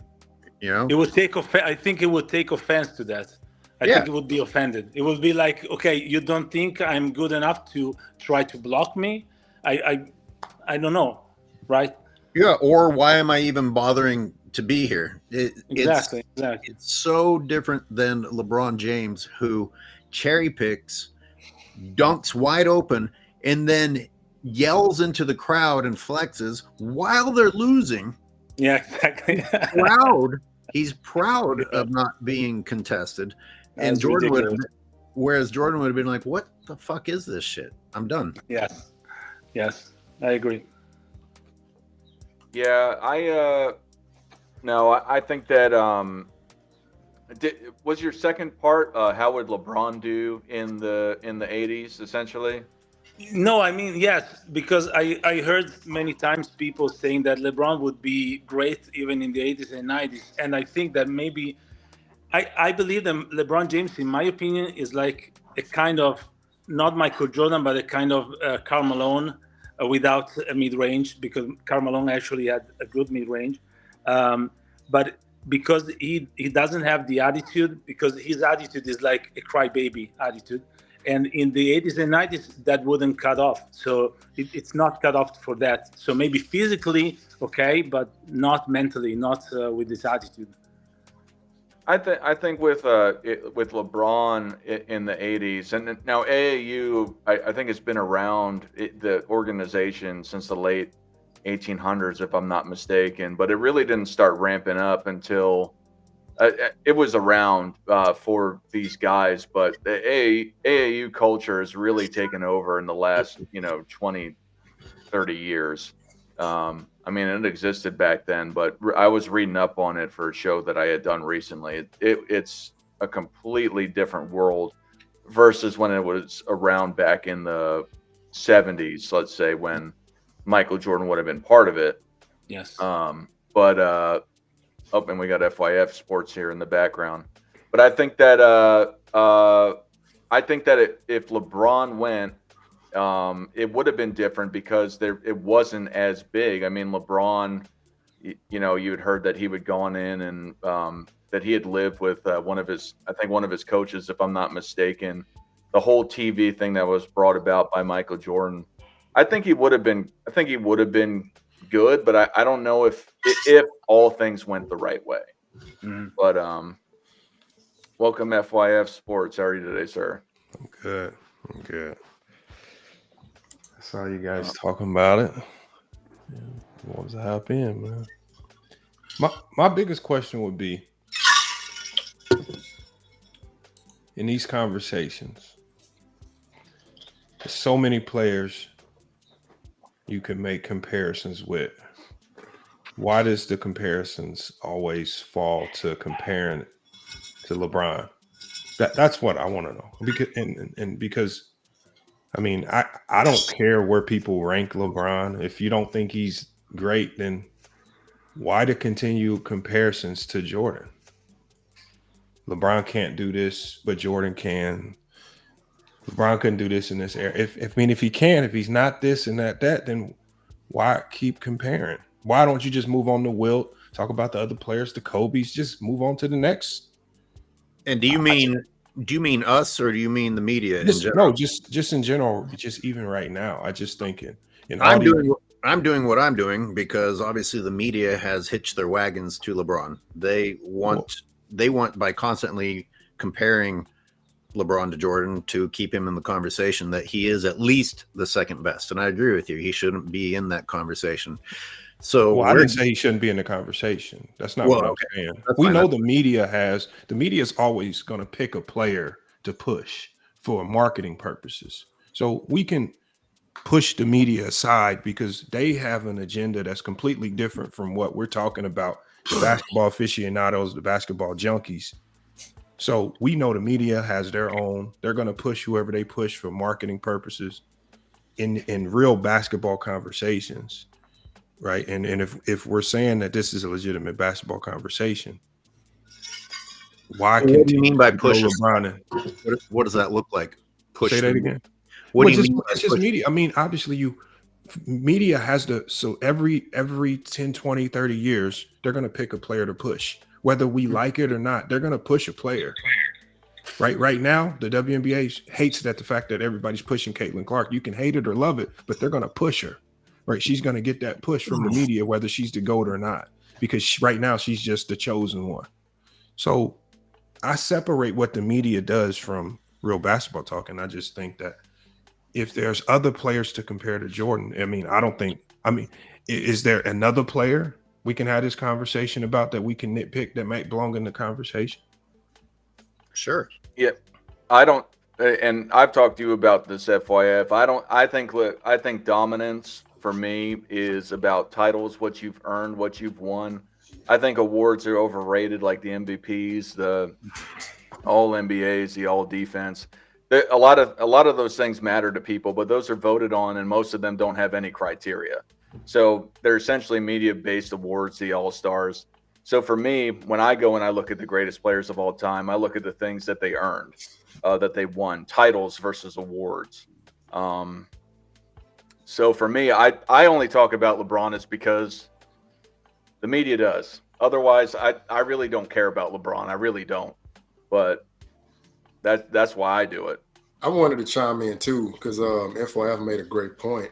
You know, it would take I think it would take offense to that. I think it would be offended. It would be like, okay, you don't think I'm good enough to try to block me? I don't know, right? Yeah. Or why am I even bothering to be here? Exactly. It's so different than LeBron James, who cherry picks, dunks wide open, and then yells into the crowd and flexes while they're losing. Yeah, exactly. He's proud of not being contested. And Jordan whereas Jordan would have been like, what the fuck is this shit? I'm done. Yes, I agree. Yeah, I think that was your second part, how would LeBron do in the 80s essentially? No, I mean, yes, because I heard many times people saying that LeBron would be great even in the 80s and 90s. And I think that maybe, I believe that LeBron James, in my opinion, is like a kind of, not Michael Jordan, but a kind of Karl Malone without a mid-range, because Karl Malone actually had a good mid-range. But because he doesn't have the attitude, because his attitude is like a crybaby attitude. And in the 80s and 90s, that wouldn't cut off. So it's not cut off for that. So maybe physically, okay, but not mentally, not with this attitude. I think with LeBron in the 80s, and now AAU, I think it's been around the organization since the late 1800s, if I'm not mistaken. But it really didn't start ramping up until it was around for these guys. But the AAU culture has really taken over in the last 20, 30 years. I mean, it existed back then, but I was reading up on it for a show that I had done recently. It's a completely different world versus when it was around back in the 70s, let's say, when Michael Jordan would have been part of it. Yes. And we got FYF Sports here in the background. But I think that if LeBron went, it would have been different because it wasn't as big. I mean, LeBron, you had heard that he would gone in and that he had lived with one of his coaches, if I'm not mistaken. The whole TV thing that was brought about by Michael Jordan. I think he would have been good, but I don't know if all things went the right way. Mm-hmm. But welcome FYF Sports. How are you today, sir? I'm good. I saw you guys talking about it. Yeah, I wanted to hop in, man. My biggest question would be, in these conversations, there's so many players you can make comparisons with, why does the comparisons always fall to comparing to LeBron? That's what I want to know. Because and because I mean, I don't care where people rank LeBron. If you don't think he's great, then why the continued comparisons to Jordan? LeBron can't do this, but Jordan can. LeBron couldn't do this in this era. If he can, if he's not this and that, then why keep comparing? Why don't you just move on to Wilt? Talk about the other players, the Kobe's, just move on to the next. And do you mean us, or do you mean the media in Just, general? no, just in general, just even right now. I just thinking. I'm doing what I'm doing because obviously the media has hitched their wagons to LeBron. They want by constantly comparing LeBron to Jordan to keep him in the conversation that he is at least the second best. And I agree with you. He shouldn't be in that conversation. So I didn't say he shouldn't be in the conversation. That's not what I'm saying. We know the media is always going to pick a player to push for marketing purposes. So we can push the media aside because they have an agenda that's completely different from what we're talking about. The basketball aficionados, the basketball junkies. So we know the media has their own. They're going to push whoever they push for marketing purposes in real basketball conversations. Right. And if we're saying that this is a legitimate basketball conversation, why what do you mean by push? What does that look like? Push. Say that again. What do you mean? It's just media. I mean, obviously media has so every 10, 20, 30 years, they're going to pick a player to push. Whether we like it or not, they're going to push a player. Right now, the WNBA hates the fact that everybody's pushing Caitlin Clark. You can hate it or love it, but they're going to push her. Right, she's going to get that push from the media, whether she's the GOAT or not, because right now she's just the chosen one. So I separate what the media does from real basketball talk, and I just think that if there's other players to compare to Jordan, is there another player we can have this conversation about that we can nitpick that might belong in the conversation? Sure. Yeah, I don't, and I've talked to you about this, FYF. I think dominance for me is about titles, what you've earned, what you've won. I think awards are overrated, like the MVPs, the All NBAs, the All Defense. A lot of those things matter to people, but those are voted on, and most of them don't have any criteria. So they're essentially media-based awards, the All Stars. So for me, when I go and I look at the greatest players of all time, I look at the things that they earned, that they won, titles versus awards. So for me, I only talk about LeBron is because the media does. Otherwise, I really don't care about LeBron. I really don't. But that's why I do it. I wanted to chime in too because FYF made a great point.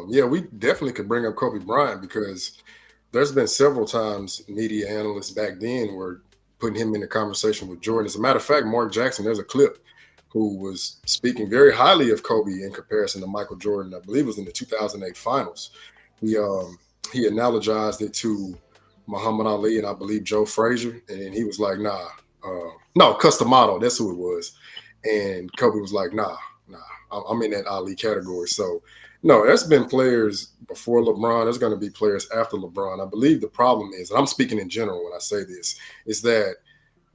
Yeah, we definitely could bring up Kobe Bryant because there's been several times media analysts back then were putting him in the conversation with Jordan. As a matter of fact, Mark Jackson, there's a clip who was speaking very highly of Kobe in comparison to Michael Jordan. I believe it was in the 2008 finals. He analogized it to Muhammad Ali and I believe Joe Frazier. And he was like, nah, no, Customato, that's who it was. And Kobe was like, nah, I'm in that Ali category. So, no, there's been players before LeBron. There's going to be players after LeBron. I believe the problem is, and I'm speaking in general when I say this, is that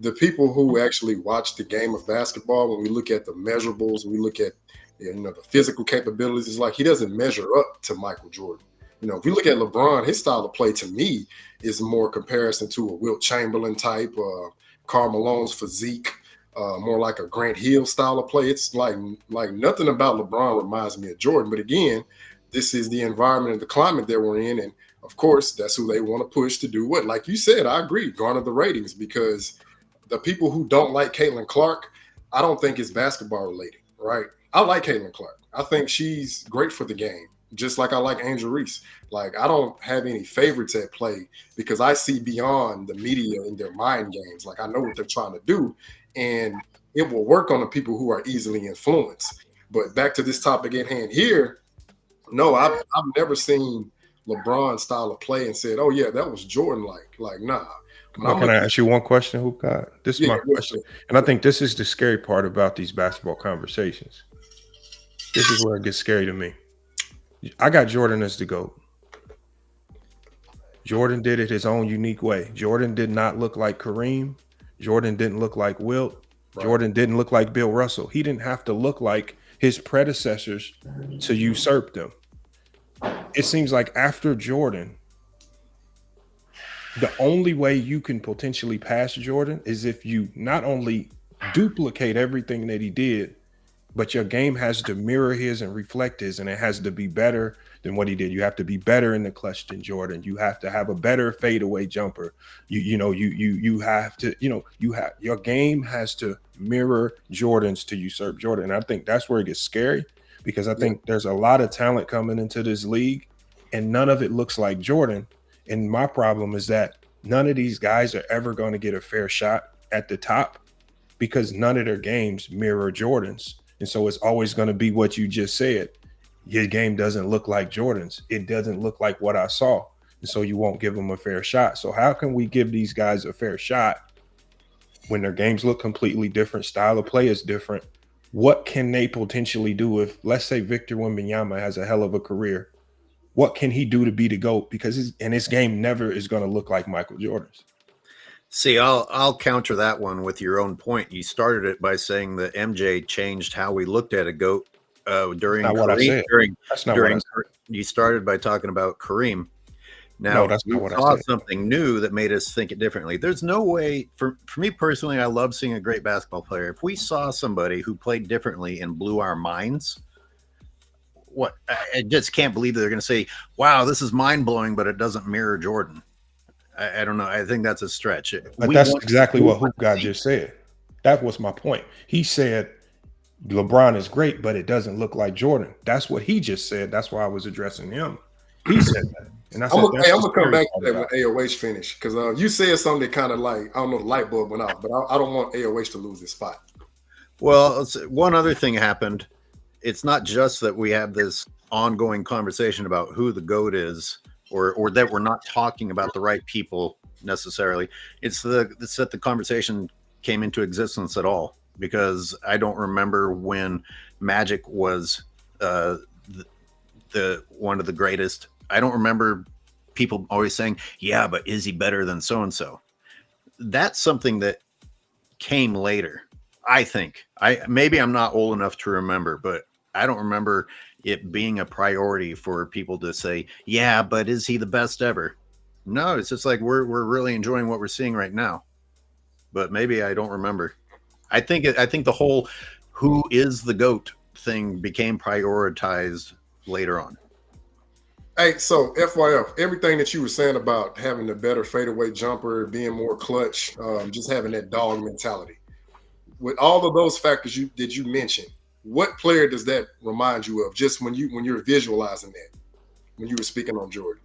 the people who actually watch the game of basketball, when we look at the measurables, we look at the physical capabilities, it's like he doesn't measure up to Michael Jordan. If we look at LeBron, his style of play to me is more comparison to a Wilt Chamberlain type, Karl Malone's physique, more like a Grant Hill style of play. It's like nothing about LeBron reminds me of Jordan. But again, this is the environment and the climate that we're in. And of course, that's who they want to push to do what? Like you said, I agree, garner the ratings, because the people who don't like Caitlin Clark, I don't think it's basketball related, right? I like Caitlin Clark. I think she's great for the game, just like I like Angel Reese. Like, I don't have any favorites at play because I see beyond the media in their mind games. Like, I know what they're trying to do, and it will work on the people who are easily influenced. But back to this topic at hand here, no, I've never seen LeBron's style of play and said, oh, yeah, that was Jordan-like. Like, nah. Can I ask you one question, Hoopka? This is my question. And I think this is the scary part about these basketball conversations. This is where it gets scary to me. I got Jordan as the GOAT. Jordan did it his own unique way. Jordan did not look like Kareem. Jordan didn't look like Wilt. Right. Jordan didn't look like Bill Russell. He didn't have to look like his predecessors to usurp them. It seems like after Jordan, the only way you can potentially pass Jordan is if you not only duplicate everything that he did, but your game has to mirror his and reflect his, and it has to be better than what he did. You have to be better in the clutch than Jordan. You have to have a better fadeaway jumper. You have to, your game has to mirror Jordan's to usurp Jordan. And I think that's where it gets scary, because I think there's a lot of talent coming into this league and none of it looks like Jordan. And my problem is that none of these guys are ever going to get a fair shot at the top because none of their games mirror Jordan's. And so it's always going to be what you just said. Your game doesn't look like Jordan's. It doesn't look like what I saw. And so you won't give them a fair shot. So how can we give these guys a fair shot when their games look completely different? Style of play is different. What can they potentially do if, let's say, Victor Wembanyama has a hell of a career? What can he do to be the GOAT? Because his game never is going to look like Michael Jordan's. See, I'll counter that one with your own point. You started it by saying that MJ changed how we looked at a GOAT during That's not what I said. That's not what I said. You started by talking about Kareem. Now, No, that's not what I saw said. something new that made us think it differently. There's no way, for me personally, I love seeing a great basketball player. If we saw somebody who played differently and blew our minds, I just can't believe that they're going to say, wow, this is mind-blowing, but it doesn't mirror Jordan. I don't know. I think that's a stretch. But that's exactly what Hoop God just said. That was my point. He said LeBron is great, but it doesn't look like Jordan. That's what he just said. That's why I was addressing him. He said that. And I said, I'm that's gonna the come back scary to that part when AOH finish, because you said something that kind of like, I don't know, the light bulb went off, but I don't want AOH to lose his spot. Well, one other thing happened. It's not just that we have this ongoing conversation about who the GOAT is, or that we're not talking about the right people necessarily. It's that the conversation came into existence at all, because I don't remember when Magic was the one of the greatest. I don't remember people always saying, yeah, but is he better than so-and-so? That's something that came later. I think maybe I'm not old enough to remember, but I don't remember it being a priority for people to say, yeah, but is he the best ever? No, it's just like we're really enjoying what we're seeing right now. But maybe I don't remember. I think the whole who is the GOAT thing became prioritized later on. Hey, so FYF, everything that you were saying about having a better fadeaway jumper, being more clutch, just having that dog mentality. With all of those factors that you mentioned, what player does that remind you of? Just when you're visualizing that, when you were speaking on Jordan.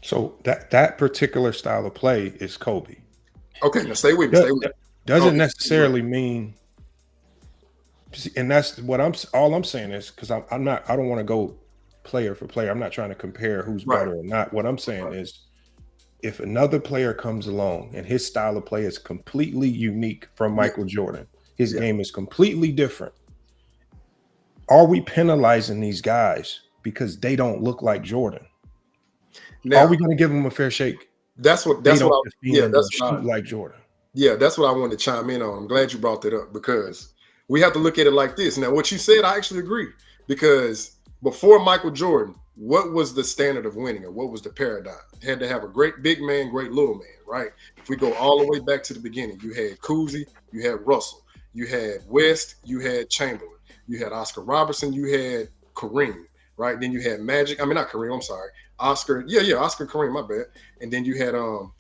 So that particular style of play is Kobe. Okay, now stay with me. Doesn't necessarily mean, and that's what all I'm saying is, because I don't want to go player for player. I'm not trying to compare who's better or not. What I'm saying is, if another player comes along and his style of play is completely unique from Michael Jordan, his game is completely different, are we penalizing these guys because they don't look like Jordan? Now, are we going to give them a fair shake? That's what like Jordan. Yeah, that's what I wanted to chime in on. I'm glad you brought that up, because we have to look at it like this. Now, what you said, I actually agree, because before Michael Jordan, what was the standard of winning, or what was the paradigm? You had to have a great big man, great little man, right? If we go all the way back to the beginning, you had Cousy, you had Russell, you had West, you had Chamberlain, you had Oscar Robertson, you had Kareem, right? Then you had Magic. I mean, not Kareem, I'm sorry. Oscar, Oscar Kareem, my bad. And then you had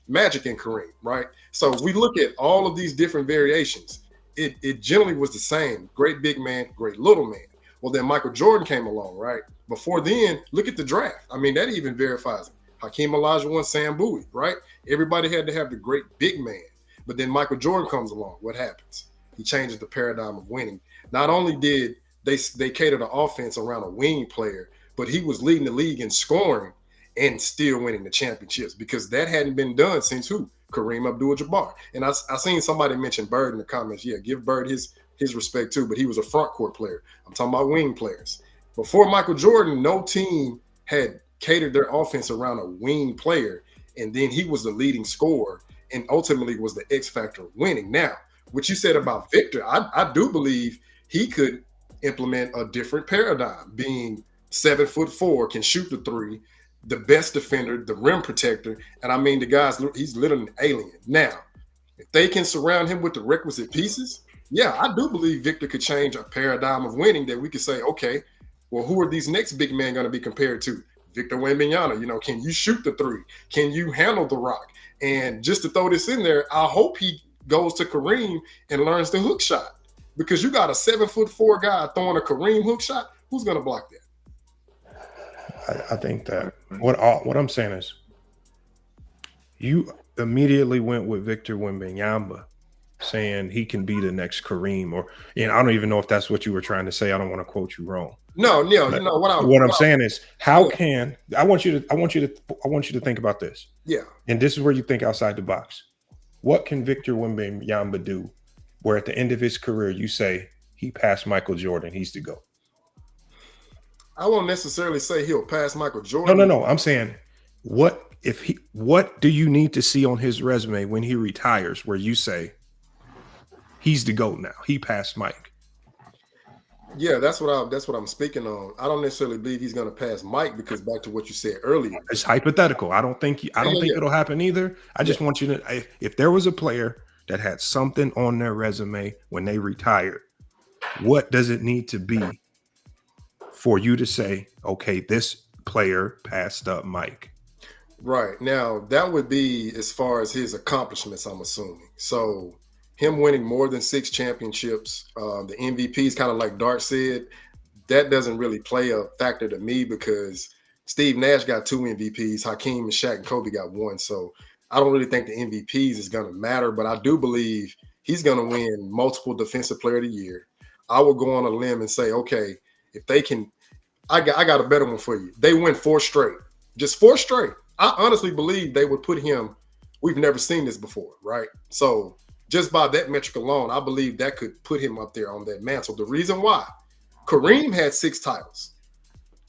Magic and Kareem, right? So if we look at all of these different variations, it generally was the same. Great big man, great little man. Well, then Michael Jordan came along, right? Before then, look at the draft. I mean, that even verifies it. Hakeem Olajuwon, Sam Bowie, right? Everybody had to have the great big man. But then Michael Jordan comes along. What happens? He changes the paradigm of winning. Not only did they cater the offense around a wing player, but he was leading the league in scoring and still winning the championships, because that hadn't been done since who? Kareem Abdul-Jabbar. And I seen somebody mention Bird in the comments. Yeah, give Bird his respect too, but he was a front court player. I'm talking about wing players. Before Michael Jordan, no team had catered their offense around a wing player, and then he was the leading scorer and ultimately was the X factor of winning. Now, what you said about Victor, I do believe he could implement a different paradigm, being 7'4", can shoot the three, the best defender, the rim protector, and I mean he's literally an alien. Now, if they can surround him with the requisite pieces, yeah, I do believe Victor could change a paradigm of winning that we could say, okay, well, who are these next big men going to be compared to? Victor Wembanyama, can you shoot the three? Can you handle the rock? And just to throw this in there, I hope he goes to Kareem and learns the hook shot, because you got a 7'4" guy throwing a Kareem hook shot. Who's going to block that? I think that what I'm saying is you immediately went with Victor Wembanyama, saying he can be the next Kareem, or I don't even know if that's what you were trying to say. I don't want to quote you wrong. No, what I'm saying is, how can I want you to think about this. Yeah. And this is where you think outside the box. What can Victor Wembanyama do where at the end of his career you say he passed Michael Jordan, he's the GOAT? I won't necessarily say he'll pass Michael Jordan. No. I'm saying, what do you need to see on his resume when he retires where you say he's the GOAT now? He passed Mike. Yeah, that's what I'm speaking on. I don't necessarily believe he's going to pass Mike, because back to what you said earlier, it's hypothetical. I don't think it'll happen either. I just want you to, if there was a player that had something on their resume when they retired, what does it need to be for you to say, okay, this player passed up Mike? Right. Now, that would be as far as his accomplishments, I'm assuming. So him winning more than 6 championships, the MVP is kind of like Dart said, that doesn't really play a factor to me, because Steve Nash got 2 MVPs, Hakeem and Shaq and Kobe got 1. So I don't really think the MVPs is going to matter, but I do believe he's going to win multiple Defensive Player of the Year. I will go on a limb and say, okay, if they can, I got a better one for you. They win 4 straight, just 4 straight. I honestly believe they would put him, we've never seen this before, right? So just by that metric alone, I believe that could put him up there on that mantle. The reason why, Kareem had 6 titles.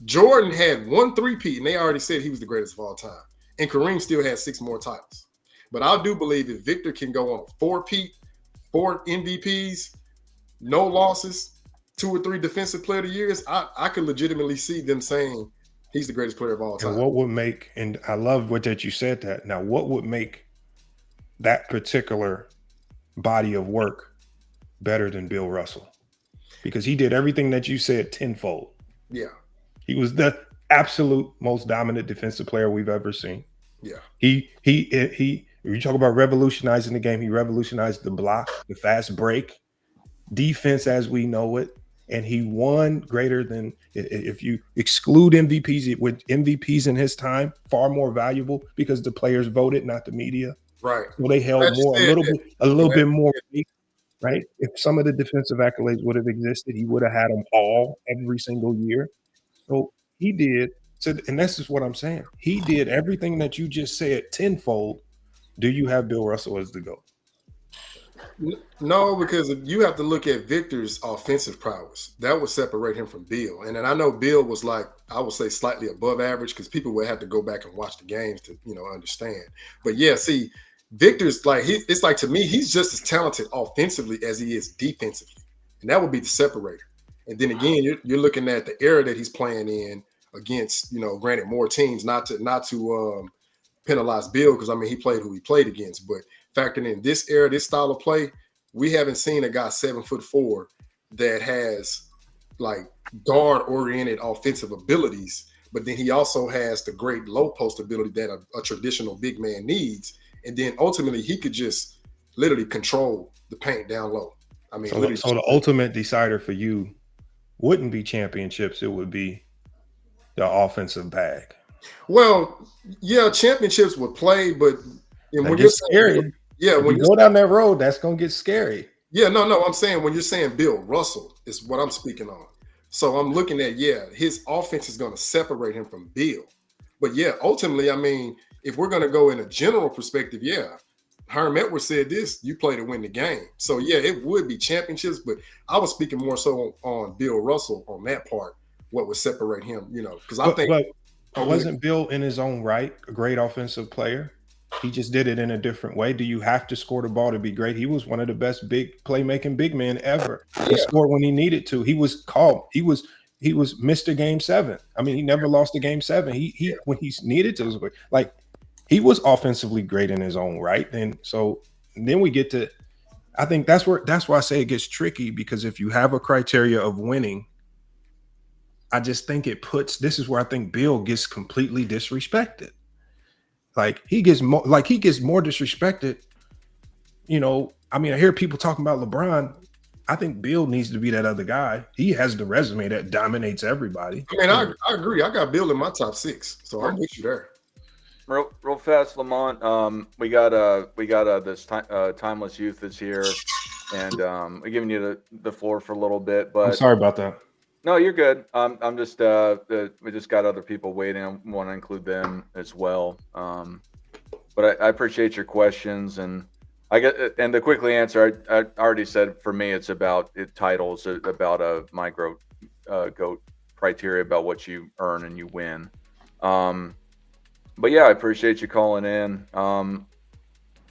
Jordan had 1 3-peat, and they already said he was the greatest of all time. And Kareem still had 6 more titles. But I do believe if Victor can go on 4-peat, 4 MVPs, no losses, 2 or 3 Defensive Player of the Years, I could legitimately see them saying he's the greatest player of all time. And what would make, and I love that you said that. Now, what would make that particular body of work better than Bill Russell? Because he did everything that you said tenfold. Yeah. He was the absolute most dominant defensive player we've ever seen. Yeah. He you talk about revolutionizing the game, he revolutionized the block, the fast break, defense as we know it. And he won greater than, if you exclude MVPs, with MVPs in his time, far more valuable because the players voted, not the media. Right. So they held more, a little bit more, right? If some of the defensive accolades would have existed, he would have had them all every single year. So he did. So, and this is what I'm saying. He did everything that you just said tenfold. Do you have Bill Russell as the GOAT? No, because you have to look at Victor's offensive prowess. That would separate him from Bill. And then I know Bill was like, I would say slightly above average, because people would have to go back and watch the games to, understand. But yeah, see, Victor's like, it's like, to me, he's just as talented offensively as he is defensively. And that would be the separator. And then again, you're looking at the era that he's playing in against, granted more teams, not to penalize Bill, because I mean, he played who he played against, but factoring in this era, this style of play, we haven't seen a guy 7'4" that has like guard-oriented offensive abilities, but then he also has the great low post ability that a traditional big man needs. And then ultimately, he could just literally control the paint down low. I mean, so the ultimate decider for you wouldn't be championships; it would be the offensive bag. Well, yeah, championships would play, but when you're scary. Yeah, when you go down that road, that's gonna get scary. Yeah, no, I'm saying when you're saying Bill Russell is what I'm speaking on. So I'm looking at, his offense is gonna separate him from Bill. But yeah, ultimately, I mean, if we're gonna go in a general perspective, Herm Edwards said this: you play to win the game. So yeah, it would be championships, but I was speaking more so on Bill Russell on that part, what would separate him, because I think but wasn't Bill in his own right a great offensive player? He just did it in a different way. Do you have to score the ball to be great? He was one of the best big playmaking big men ever. He scored when he needed to. He was called. He was Mr. Game 7. I mean, he never lost a Game 7. He when he needed to, like, he was offensively great in his own right. And so then we get to, I think that's why I say it gets tricky, because if you have a criteria of winning, I just think this is where I think Bill gets completely disrespected. Like he gets more disrespected. I mean, I hear people talking about LeBron. I think Bill needs to be that other guy. He has the resume that dominates everybody. I mean, I agree. I got Bill in my top 6, so I'm with you there. Real fast, Lamont. We got this Timeless Youth is here, and we're giving you the floor for a little bit. But I'm sorry about that. No, you're good. I'm just we just got other people waiting. I want to include them as well. But I appreciate your questions, and and to quickly answer, I already said for me it's about titles, about my GOAT criteria, about what you earn and you win. But yeah, I appreciate you calling in.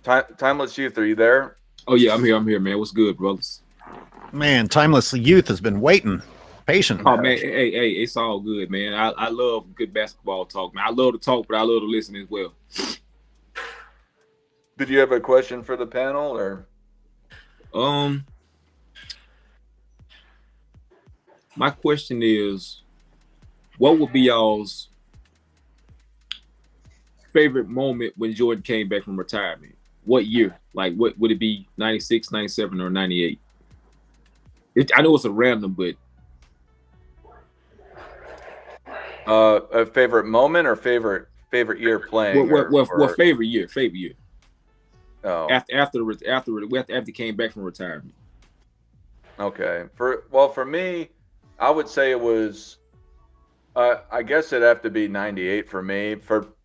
Timeless Youth, are you there? Oh yeah, I'm here, man. What's good, brothers? Man, Timeless Youth has been waiting. Patient. Oh man, hey, it's all good, man. I love good basketball talk, man. I love to talk, but I love to listen as well. Did you have a question for the panel, or? My question is, what would be y'all's favorite moment when Jordan came back from retirement? What year? Like, what would it be? 96, 97, or 98? I know it's a random, but a favorite moment or favorite year playing? What favorite year? Favorite year. Oh. After he came back from retirement. Okay. For me, I would say it was. I guess it'd have to be 98 for me,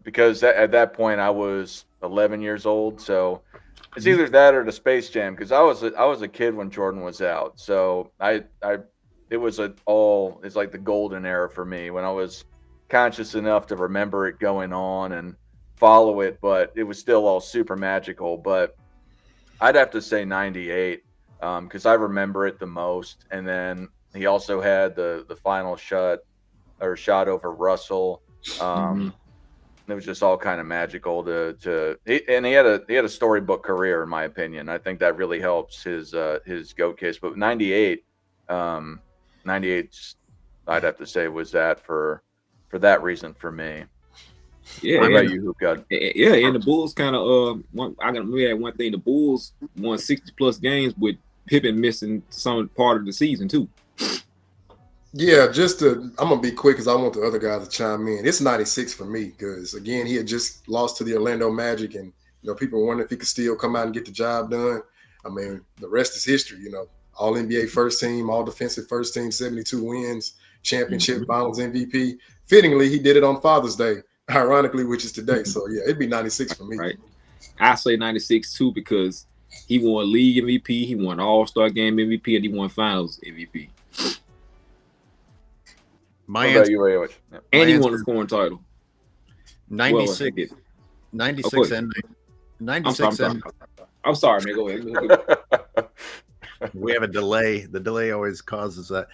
because at that point I was 11 years old. So it's either that or the Space Jam, because I was a kid when Jordan was out. So it was it's like the golden era for me, when I was conscious enough to remember it going on and follow it, but it was still all super magical. But I'd have to say 98, because I remember it the most. And then he also had the final shot over Russell. It was just all kind of magical and he had a storybook career, in my opinion. I think that really helps his GOAT case. But 98, I'd have to say was that for that reason for me. Yeah, what about you, Hoop God? Yeah, and the Bulls kind of I got to add one thing. The Bulls won 60+ games with Pippen missing some part of the season too. Yeah, I'm gonna be quick because I want the other guys to chime in. It's 96 for me, because again, he had just lost to the Orlando Magic, and people were wondering if he could still come out and get the job done. I mean, the rest is history. All NBA first team, all defensive first team, 72 wins, championship, Finals MVP. Fittingly, he did it on Father's Day, ironically, which is today. So yeah, it'd be 96 for me. Right. I say 96 too, because he won league MVP, he won All-Star Game MVP, and he won Finals MVP. My answer, and he won a scoring title. 96, 96 and 96. I'm sorry, man. Go ahead. We have a delay. The delay always causes that.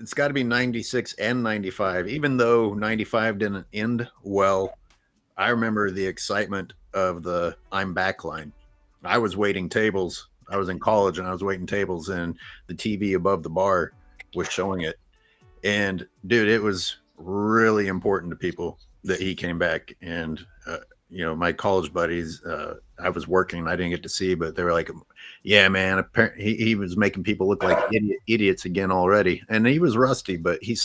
It's got to be 96 and 95. Even though 95 didn't end well, I remember the excitement of the I'm back line. I was waiting tables. I was in college and I was waiting tables, and the TV above the bar was showing it. And dude, it was really important to people that he came back. And, my college buddies, I was working, I didn't get to see, but they were like, yeah, man, he was making people look like idiots again already. And he was rusty, but he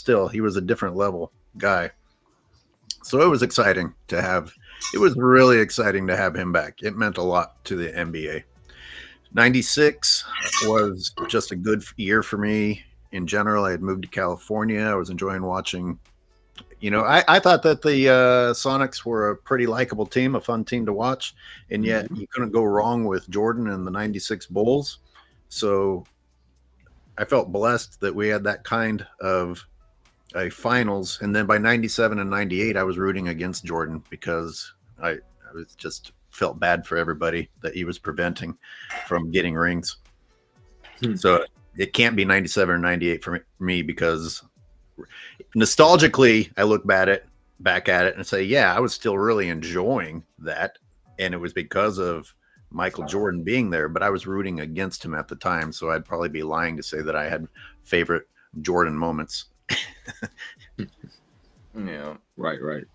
was a different level guy. So it was exciting it was really exciting to have him back. It meant a lot to the NBA. 96 was just a good year for me. In general, I had moved to California. I was enjoying watching. I thought that the Sonics were a pretty likable team, a fun team to watch, and yet you couldn't go wrong with Jordan and the 96 Bulls. So I felt blessed that we had that kind of a finals, and then by 97 and 98 I was rooting against Jordan because I was just felt bad for everybody that he was preventing from getting rings. So it can't be 97 or 98 for me because nostalgically I look back at it and say, yeah, I was still really enjoying that, and it was because of Michael Jordan being there, but I was rooting against him at the time, so I'd probably be lying to say that I had favorite Jordan moments. Yeah. Right.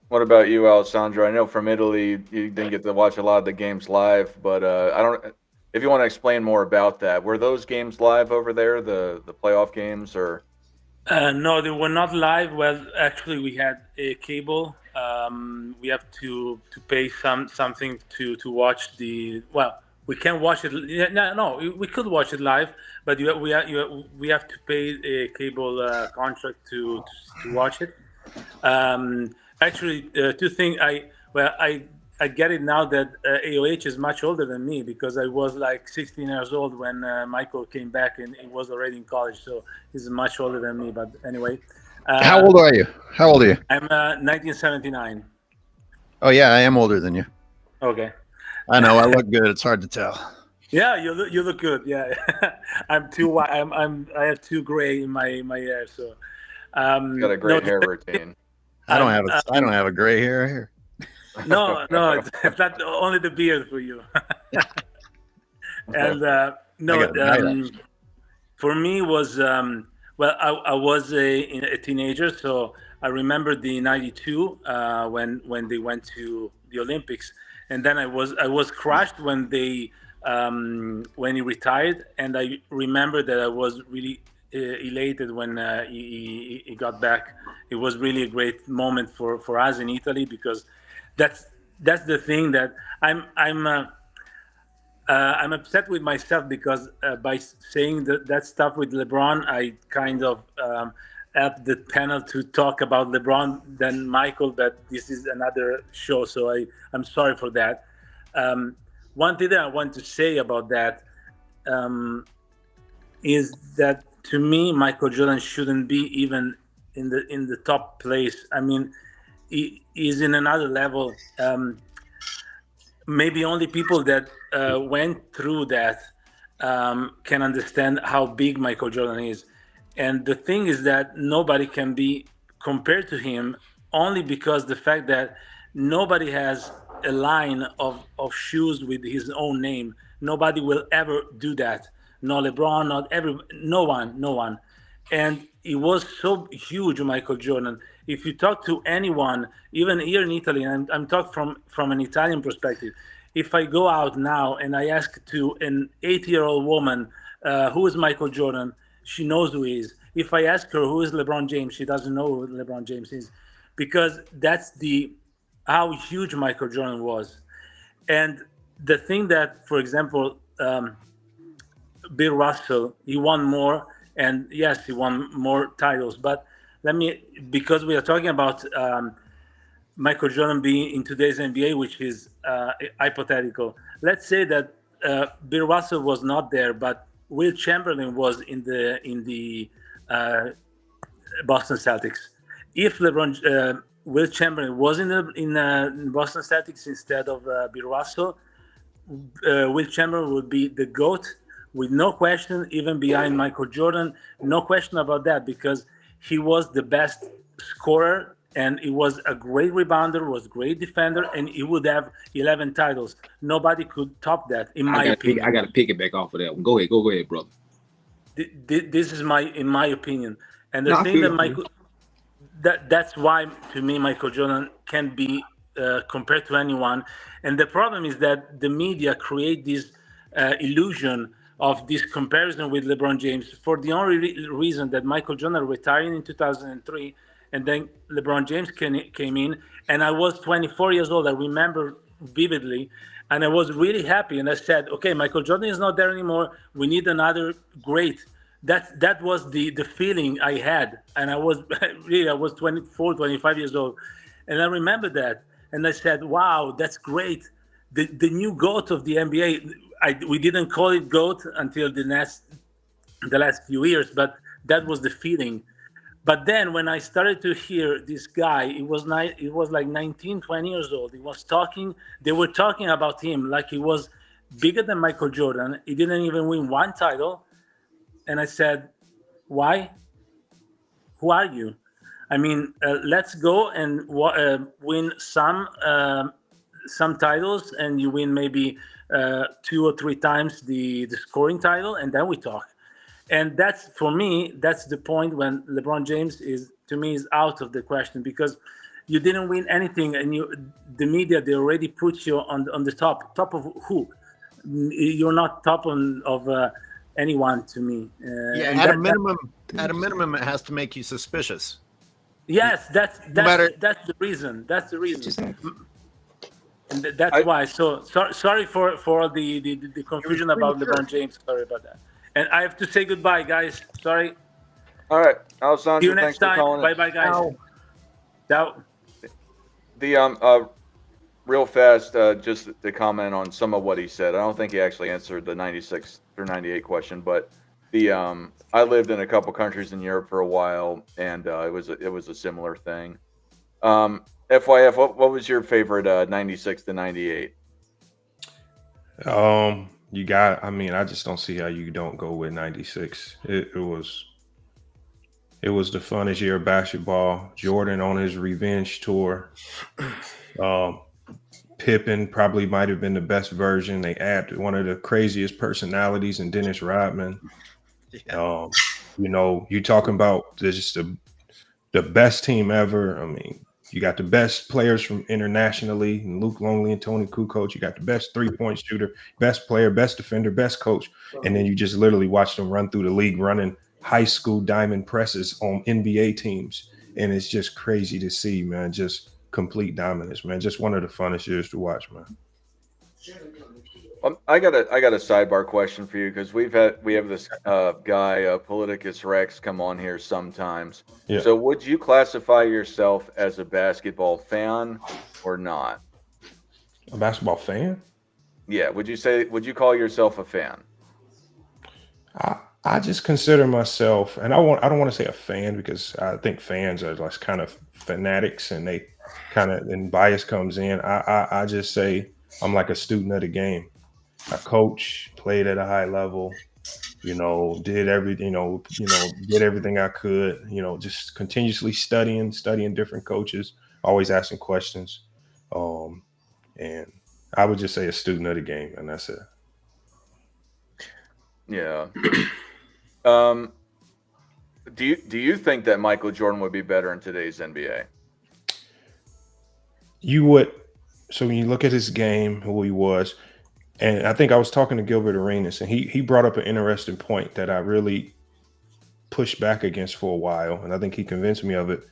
What about you, Alessandro? I know from Italy you didn't get to watch a lot of the games live, but I don't. If you want to explain more about that, were those games live over there, the playoff games, or? No, they were not live. Well, actually, we had a cable. We have to pay something to watch the. Well, we can watch it. No, we could watch it live, but we have to pay a cable contract to watch it. Actually, two things. I get it now that AOH is much older than me because I was like 16 years old when Michael came back and he was already in college. So he's much older than me. But anyway. How old are you? I'm 1979. Oh, yeah, I am older than you. Okay. I know. I look good. It's hard to tell. Yeah, you look good. Yeah. I'm too white. I have too gray in my hair. So Got a great hair routine. I don't have a gray hair here. No, it's not only the beard for you. And for me was I was a teenager, so I remember the '92 when they went to the Olympics, and then I was crushed when when he retired, and I remember that I was really elated when he got back. It was really a great moment for us in Italy because that's the thing that I'm upset with myself because by saying that stuff with LeBron, I kind of helped the panel to talk about LeBron than Michael. But this is another show, so I'm sorry for that. One thing that I want to say about that is that to me, Michael Jordan shouldn't be even in the top place. I mean, he is in another level. Maybe only people that went through that can understand how big Michael Jordan is. And the thing is that nobody can be compared to him only because the fact that nobody has a line of shoes with his own name. Nobody will ever do that. No LeBron, no one. And it was so huge, Michael Jordan. If you talk to anyone, even here in Italy, and I'm talking from an Italian perspective, if I go out now and I ask to an 80-year-old woman, who is Michael Jordan, she knows who he is. If I ask her who is LeBron James, she doesn't know who LeBron James is, because that's how huge Michael Jordan was. And the thing that, for example, Bill Russell, he won more, and yes, he won more titles. But because we are talking about Michael Jordan being in today's NBA, which is hypothetical. Let's say that Bill Russell was not there, but Will Chamberlain was in the Boston Celtics. If Will Chamberlain was in Boston Celtics instead of Bill Russell, Will Chamberlain would be the GOAT with no question, even behind Michael Jordan. No question about that, because he was the best scorer and he was a great rebounder, was a great defender, and he would have 11 titles. Nobody could top that, in my opinion. I got to pick it back off of that one. Go ahead, brother. This is in my opinion. And the thing that Michael, that's why to me Michael Jordan can be compared to anyone. And the problem is that the media create this illusion of this comparison with LeBron James for the only reason that Michael Jordan retired in 2003, and then LeBron James came in, and I was 24 years old. I remember vividly, and I was really happy. And I said, okay, Michael Jordan is not there anymore. We need another great. That was the feeling I had, and I was 24, 25 years old, and I remember that, and I said, wow, that's great. The new GOAT of the NBA. We didn't call it GOAT until the next the last few years, but that was the feeling. But then when I started to hear this guy, it was like 19, 20 years old. They were talking about him like he was bigger than Michael Jordan. He didn't even win one title. And I said, why? Who are you? I mean, let's go and win some titles, and you win maybe 2 or 3 times the scoring title, and then we talk. And that's, for me, that's the point when LeBron James is out of the question, because you didn't win anything, and the media, they already put you on the top of who? You're not top of anyone to me. Yeah, at a minimum, it has to make you suspicious. Yes, that's the reason. That's the reason. And that's why. So sorry for the confusion about LeBron James. Sorry about that. And I have to say goodbye, guys. Sorry. All right, Alessandro. See you next thanks for time. calling in. Bye, guys. Ciao. The real fast, just to comment on some of what he said. I don't think he actually answered the 96 through 98 question, but I lived in a couple countries in Europe for a while, and it was a similar thing. FYF, what was your favorite 96 to 98? I just don't see how you don't go with 96. It was the funnest year of basketball. Jordan on his revenge tour. Pippen probably might have been the best version. They add one of the craziest personalities in Dennis Rodman. Yeah. You talking about just the best team ever. I mean, you got the best players from internationally, and Luke Longley and Tony Kukoc. You got the best 3-point shooter, best player, best defender, best coach. And then you just literally watch them run through the league, running high school diamond presses on NBA teams. And it's just crazy to see, man, just complete dominance, man. Just one of the funnest years to watch, man. I got a sidebar question for you, because we have this guy Politicus Rex come on here sometimes. Yeah. So would you classify yourself as a basketball fan or not? A basketball fan? Yeah. Would you call yourself a fan? I just consider myself, and I don't want to say a fan, because I think fans are like kind of fanatics, and they kind of, and bias comes in. I just say I'm like a student of the game. I coach, played at a high level, did everything, did everything I could, just continuously studying different coaches, always asking questions. And I would just say a student of the game, and that's it. Yeah. Do you think that Michael Jordan would be better in today's NBA? You would. So when you look at his game, who he was, and I think I was talking to Gilbert Arenas, and he brought up an interesting point that I really pushed back against for a while, and I think he convinced me of it.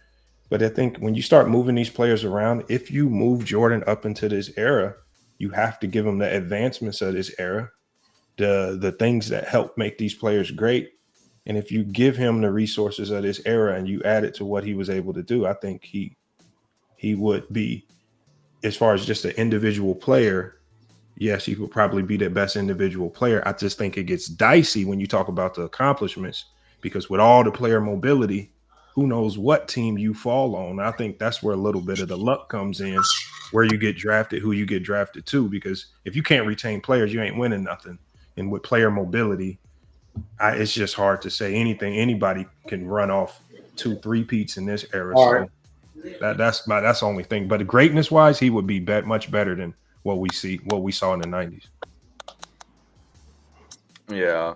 But I think when you start moving these players around, if you move Jordan up into this era, you have to give him the advancements of this era, the things that help make these players great. And if you give him the resources of this era and you add it to what he was able to do, I think he would be, as far as just an individual player, yes, he would probably be the best individual player. I just think it gets dicey when you talk about the accomplishments, because with all the player mobility, who knows what team you fall on. I think that's where a little bit of the luck comes in, where you get drafted, who you get drafted to, because if you can't retain players, you ain't winning nothing. And with player mobility, it's just hard to say anything. Anybody can run off 2-3 peats in this era. All so right. that's the only thing. But greatness wise, he would be much better than what we saw in the 90s. Yeah,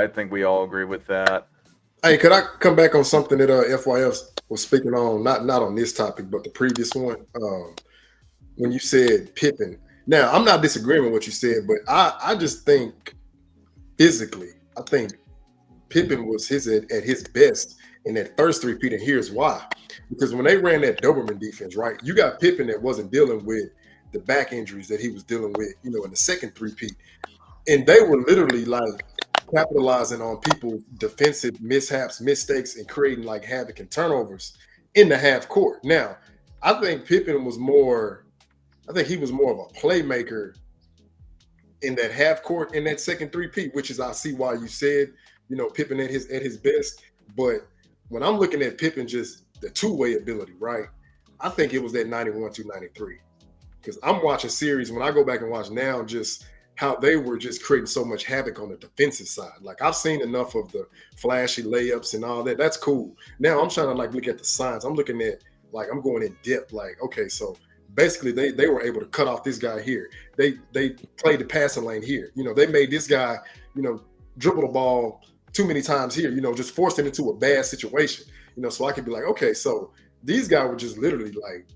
I think we all agree with that. Hey, could I come back on something that FYF was speaking on? Not on this topic, but the previous one. When you said Pippen. Now, I'm not disagreeing with what you said, but I just think physically, I think Pippen was at his best in that first three-peat, and here's why. Because when they ran that Doberman defense, right, you got Pippen that wasn't dealing with the back injuries that he was dealing with, in the second three-peat. And they were literally like capitalizing on people's defensive mishaps, mistakes, and creating like havoc and turnovers in the half court. Now, I think Pippen was more of a playmaker in that half court in that second three-peat, which is I see why you said, Pippen at his best. But when I'm looking at Pippen, just the two-way ability, right? I think it was that 91 to 93. Because I'm watching series, when I go back and watch now, just how they were just creating so much havoc on the defensive side. Like, I've seen enough of the flashy layups and all that. That's cool. Now I'm trying to look at the signs. I'm looking at, I'm going in depth. Like, okay, so basically they were able to cut off this guy here. They played the passing lane here. They made this guy, dribble the ball too many times here, just forced it into a bad situation. So I could be like, okay, so these guys were just literally like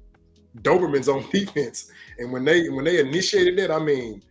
Dobermans on defense. And when they initiated that, I mean,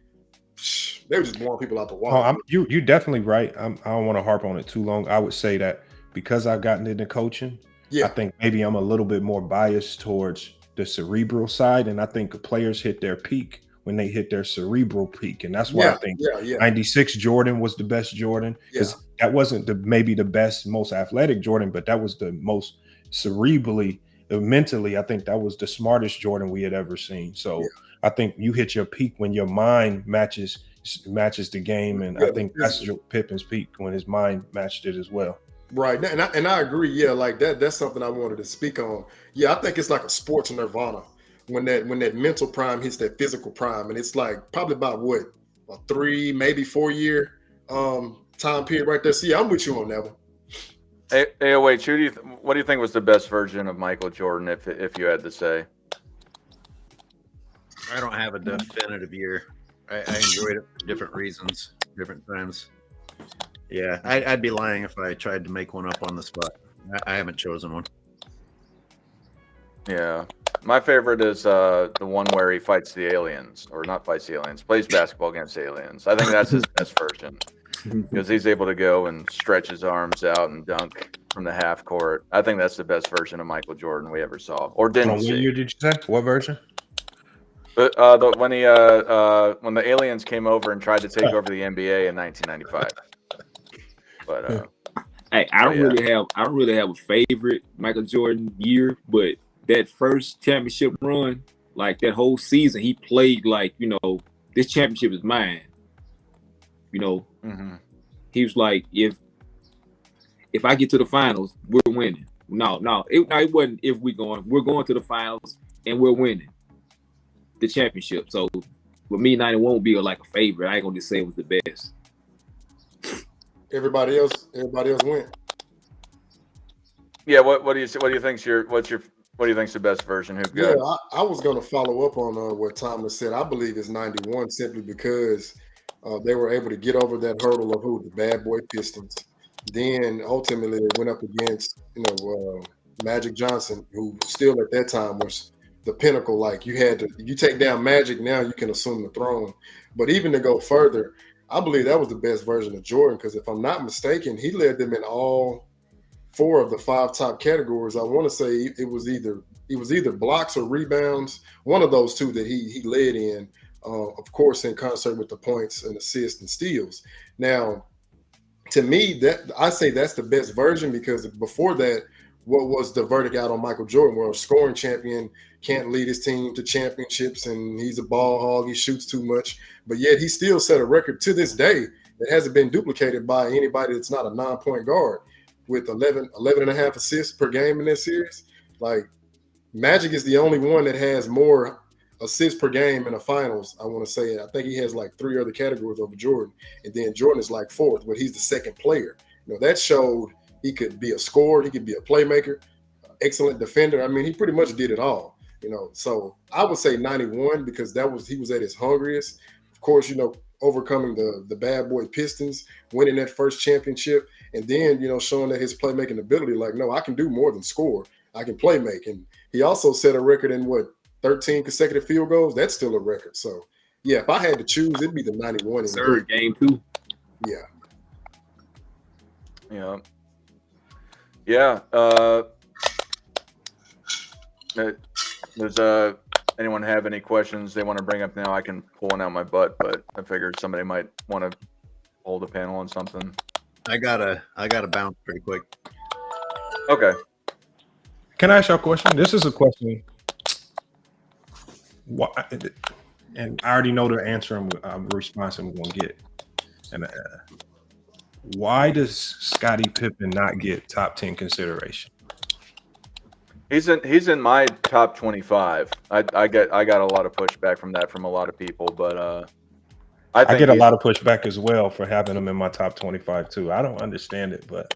they were just blowing people out the water. You're definitely right. I don't want to harp on it too long. I would say that because I've gotten into coaching, I think maybe I'm a little bit more biased towards the cerebral side. And I think players hit their peak when they hit their cerebral peak. And that's why I think 96 Jordan was the best Jordan. Because that wasn't maybe the best, most athletic Jordan, but that was the most cerebrally, mentally, I think that was the smartest Jordan we had ever seen. So I think you hit your peak when your mind matches the game. And I think that's Pippen's peak, when his mind matched it as well. Right. And I agree. Yeah, like that's something I wanted to speak on. Yeah, I think it's like a sports nirvana when that mental prime hits that physical prime. And it's like probably about a 3, maybe 4 year time period right there. So yeah, I'm with you on that one. Hey, wait, what do you think was the best version of Michael Jordan, if you had to say? I don't have a definitive year. I enjoyed it for different reasons, different times. Yeah, I'd be lying if I tried to make one up on the spot. I haven't chosen one. Yeah. My favorite is the one where he fights the aliens, or not fights the aliens, plays basketball against aliens. I think that's his best version, because he's able to go and stretch his arms out and dunk from the half court. I think that's the best version of Michael Jordan we ever saw, or didn't see. What year did you say? What version? When the aliens came over and tried to take over the NBA in 1995. But hey, I don't really have a favorite Michael Jordan year, but that first championship run, like that whole season, he played like, this championship is mine. He was like, if I get to the finals, we're winning. No, it wasn't if we're going to the finals and we're winning the championship. So with me, 91 would be like a favorite. I ain't gonna just say it was the best. Everybody else went. Yeah, what do you think's the best version? Who got? Yeah, I was gonna follow up on what Thomas said. I believe it's 91 simply because they were able to get over that hurdle of the bad boy Pistons. Then ultimately they went up against Magic Johnson, who still at that time was the pinnacle. Like you take down Magic, now you can assume the throne. But even to go further, I believe that was the best version of Jordan, because if I'm not mistaken, he led them in all 4 of the 5 top categories. I want to say it was either blocks or rebounds, one of those 2 that he led in, of course, in concert with the points and assists and steals. Now, to me, that I say that's the best version, because before that, what was the verdict out on Michael Jordan? Well, a scoring champion can't lead his team to championships, and he's a ball hog. He shoots too much, but yet he still set a record to this day that hasn't been duplicated by anybody that's not a 9-point guard, with 11 and a half assists per game in this series. Like, Magic is the only one that has more assists per game in the finals. I want to say, I think he has like 3 other categories over Jordan, and then Jordan is like 4th, but he's the second player. That showed he could be a scorer, he could be a playmaker, excellent defender. I mean, he pretty much did it all. So I would say 91, because he was at his hungriest. Of course, overcoming the bad boy Pistons, winning that first championship, and then showing that his playmaking ability. Like, no, I can do more than score. I can play make. And he also set a record in 13 consecutive field goals. That's still a record. So yeah, if I had to choose, it'd be the 91. Third game too. Yeah. Does anyone have any questions they want to bring up now? I can pull one out my butt, but I figured somebody might want to hold a panel on something. I gotta bounce pretty quick. Okay. Can I ask you a question? This is a question. and I already know the answer. The response I'm going to get. And why does Scottie Pippen not get top 10 consideration? He's in my top 25. I got a lot of pushback from a lot of people, but I get a lot of pushback as well for having him in my top 25 too. I don't understand it, but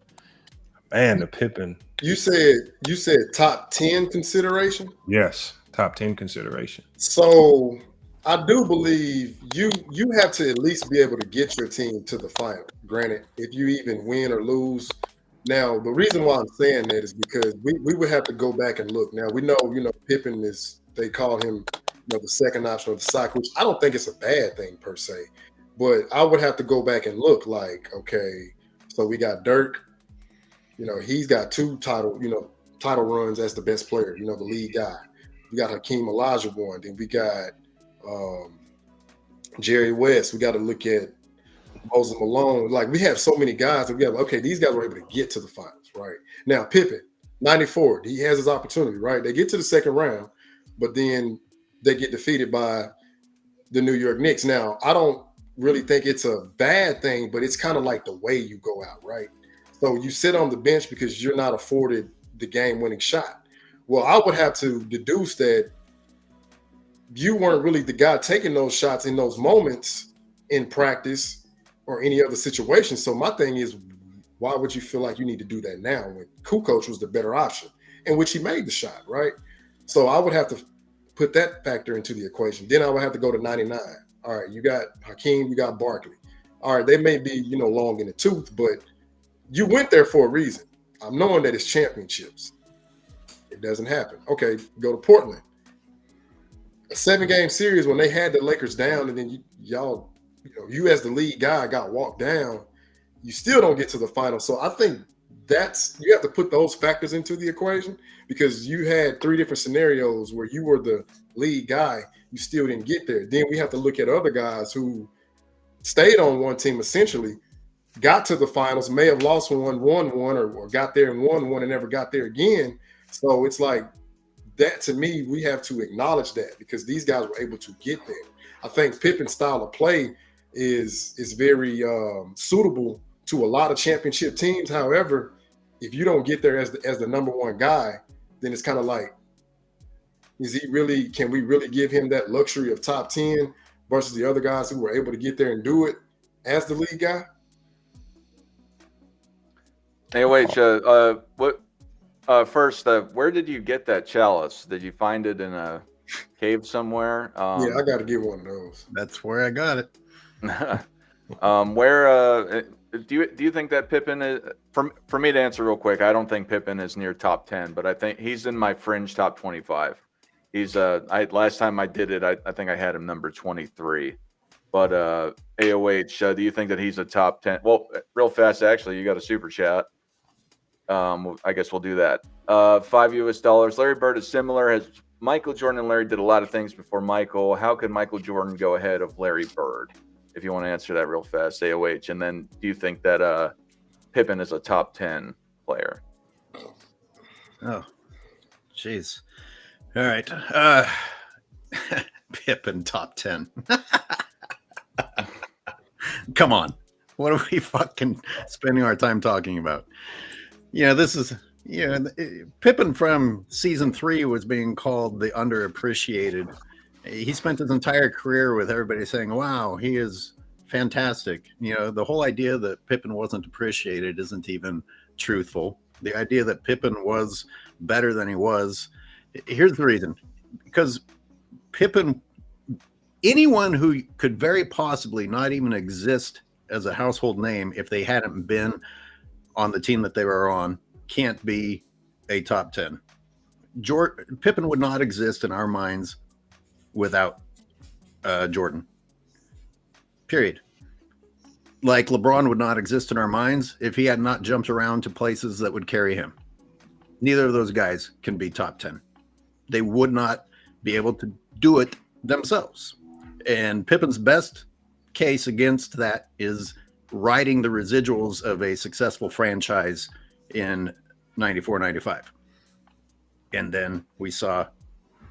man, the Pippen. You said top 10 consideration? Yes, top 10 consideration. So I do believe you have to at least be able to get your team to the final. Granted, if you even win or lose. Now, the reason why I'm saying that is because we would have to go back and look. Now, we know, Pippen they call him, the second option of the sock, which I don't think it's a bad thing per se. But I would have to go back and look like, okay, so we got Dirk, he's got 2 title runs as the best player, the lead guy. We got Hakeem Olajuwon. Then we got Jerry West. We got to look at Moses Malone. Like, we have so many guys that we have, okay, these guys were able to get to the finals, right? Now, Pippen, 94, he has his opportunity, right? They get to the second round, but then they get defeated by the New York Knicks. Now, I don't really think it's a bad thing, but it's kind of like the way you go out, right? So you sit on the bench because you're not afforded the game-winning shot. Well, I would have to deduce that you weren't really the guy taking those shots in those moments in practice or any other situation. So my thing is, why would you feel like you need to do that now when Kukoc was the better option, in which he made the shot, right? So I would have to put that factor into the equation. Then I would have to go to 99. All right, you got Hakeem, you got Barkley. All right, they may be, long in the tooth, but you went there for a reason. I'm knowing that it's championships. It doesn't happen. Okay, go to Portland. A 7-game series when they had the Lakers down, and then you as the lead guy got walked down, you still don't get to the final. So I think you have to put those factors into the equation, because you had 3 different scenarios where you were the lead guy, you still didn't get there. Then we have to look at other guys who stayed on one team, essentially got to the finals, may have lost one, won one, or got there and won one and never got there again. So it's like that. To me, we have to acknowledge that, because these guys were able to get there. I think Pippen's style of play is very suitable to a lot of championship teams. However, if you don't get there as the number one guy, then it's kind of like, can we really give him that luxury of top 10 versus the other guys who were able to get there and do it as the lead guy? Hey, wait, first, where did you get that chalice? Did you find it in a cave somewhere? Yeah, I got to get one of those. That's where I got it. Where do you think that Pippen is? For me to answer real quick, I don't think Pippen is near top 10, but I think he's in my fringe top 25. He's last time I did it, I think I had him number 23. But AOH, do you think that he's a top 10? Well, real fast, actually, you got a super chat. I guess we'll do that. $5 US. Larry Bird is similar. Has Michael Jordan and Larry did a lot of things before Michael. How could Michael Jordan go ahead of Larry Bird? If you want to answer that real fast, AOH. And then do you think that Pippen is a top 10 player? Oh, jeez. All right. Pippen top 10. Come on. What are we fucking spending our time talking about? This is, Pippen from season 3 was being called the underappreciated. He spent his entire career with everybody saying, wow, he is fantastic. The whole idea that Pippen wasn't appreciated isn't even truthful. The idea that Pippen was better than he was, here's the reason. Because Pippen, anyone who could very possibly not even exist as a household name if they hadn't been on the team that they were on, can't be a top 10. Pippen would not exist in our minds without Jordan. Period. Like LeBron would not exist in our minds if he had not jumped around to places that would carry him. Neither of those guys can be top 10. They would not be able to do it themselves. And Pippen's best case against that is riding the residuals of a successful franchise in 94, 95. And then we saw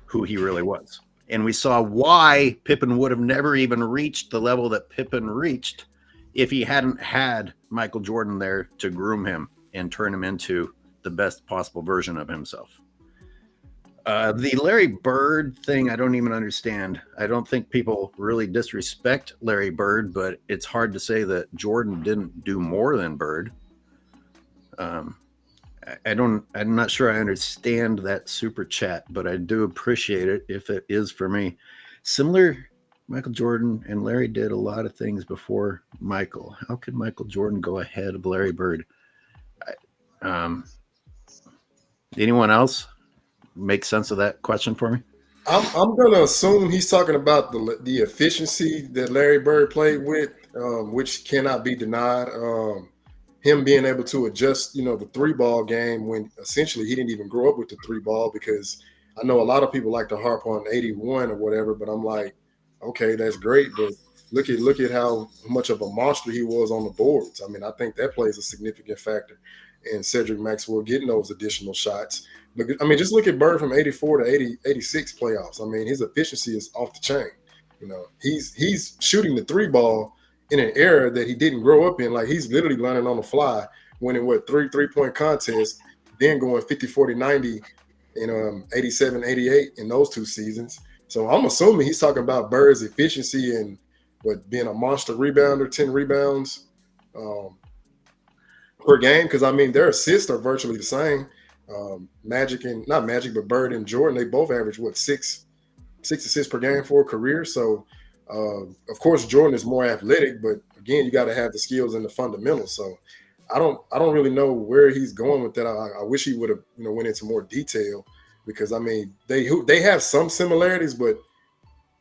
who he really was. And we saw why Pippen would have never even reached the level that Pippen reached if he hadn't had Michael Jordan there to groom him and turn him into the best possible version of himself. The Larry Bird thing, I don't even understand. I don't think people really disrespect Larry Bird, but it's hard to say that Jordan didn't do more than Bird. I'm not sure I understand that super chat, but I do appreciate it if it is for me. Similar, Michael Jordan and Larry did a lot of things before Michael. How could Michael Jordan go ahead of Larry Bird? Anyone else make sense of that question for me? I'm gonna assume he's talking about the efficiency that Larry Bird played with, which cannot be denied. Him being able to adjust, the 3-ball game when essentially he didn't even grow up with the 3-ball, because I know a lot of people like to harp on 81 or whatever, but I'm like, okay, that's great, but look at how much of a monster he was on the boards. I mean, I think that plays a significant factor in Cedric Maxwell getting those additional shots. But I mean, just look at Bird from 84 to 86 playoffs. I mean, his efficiency is off the chain. He's shooting the 3-ball in an era that he didn't grow up in. Like, he's literally learning on the fly, winning three-point contests, then going 50, 40, 90 in 87, 88 in those 2 seasons. So I'm assuming he's talking about Bird's efficiency and being a monster rebounder, 10 rebounds per game. Because I mean, their assists are virtually the same. Not Magic, but Bird and Jordan, they both average 6 assists per game for a career. So of course Jordan is more athletic, but again, you got to have the skills and the fundamentals. So I don't really know where he's going with that. I wish he would have went into more detail, because I mean they have some similarities, but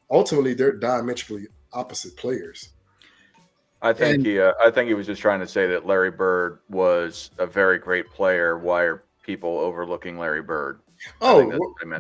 ultimately they're diametrically opposite players. I think he was just trying to say that Larry Bird was a very great player. Why are people overlooking Larry Bird? Oh,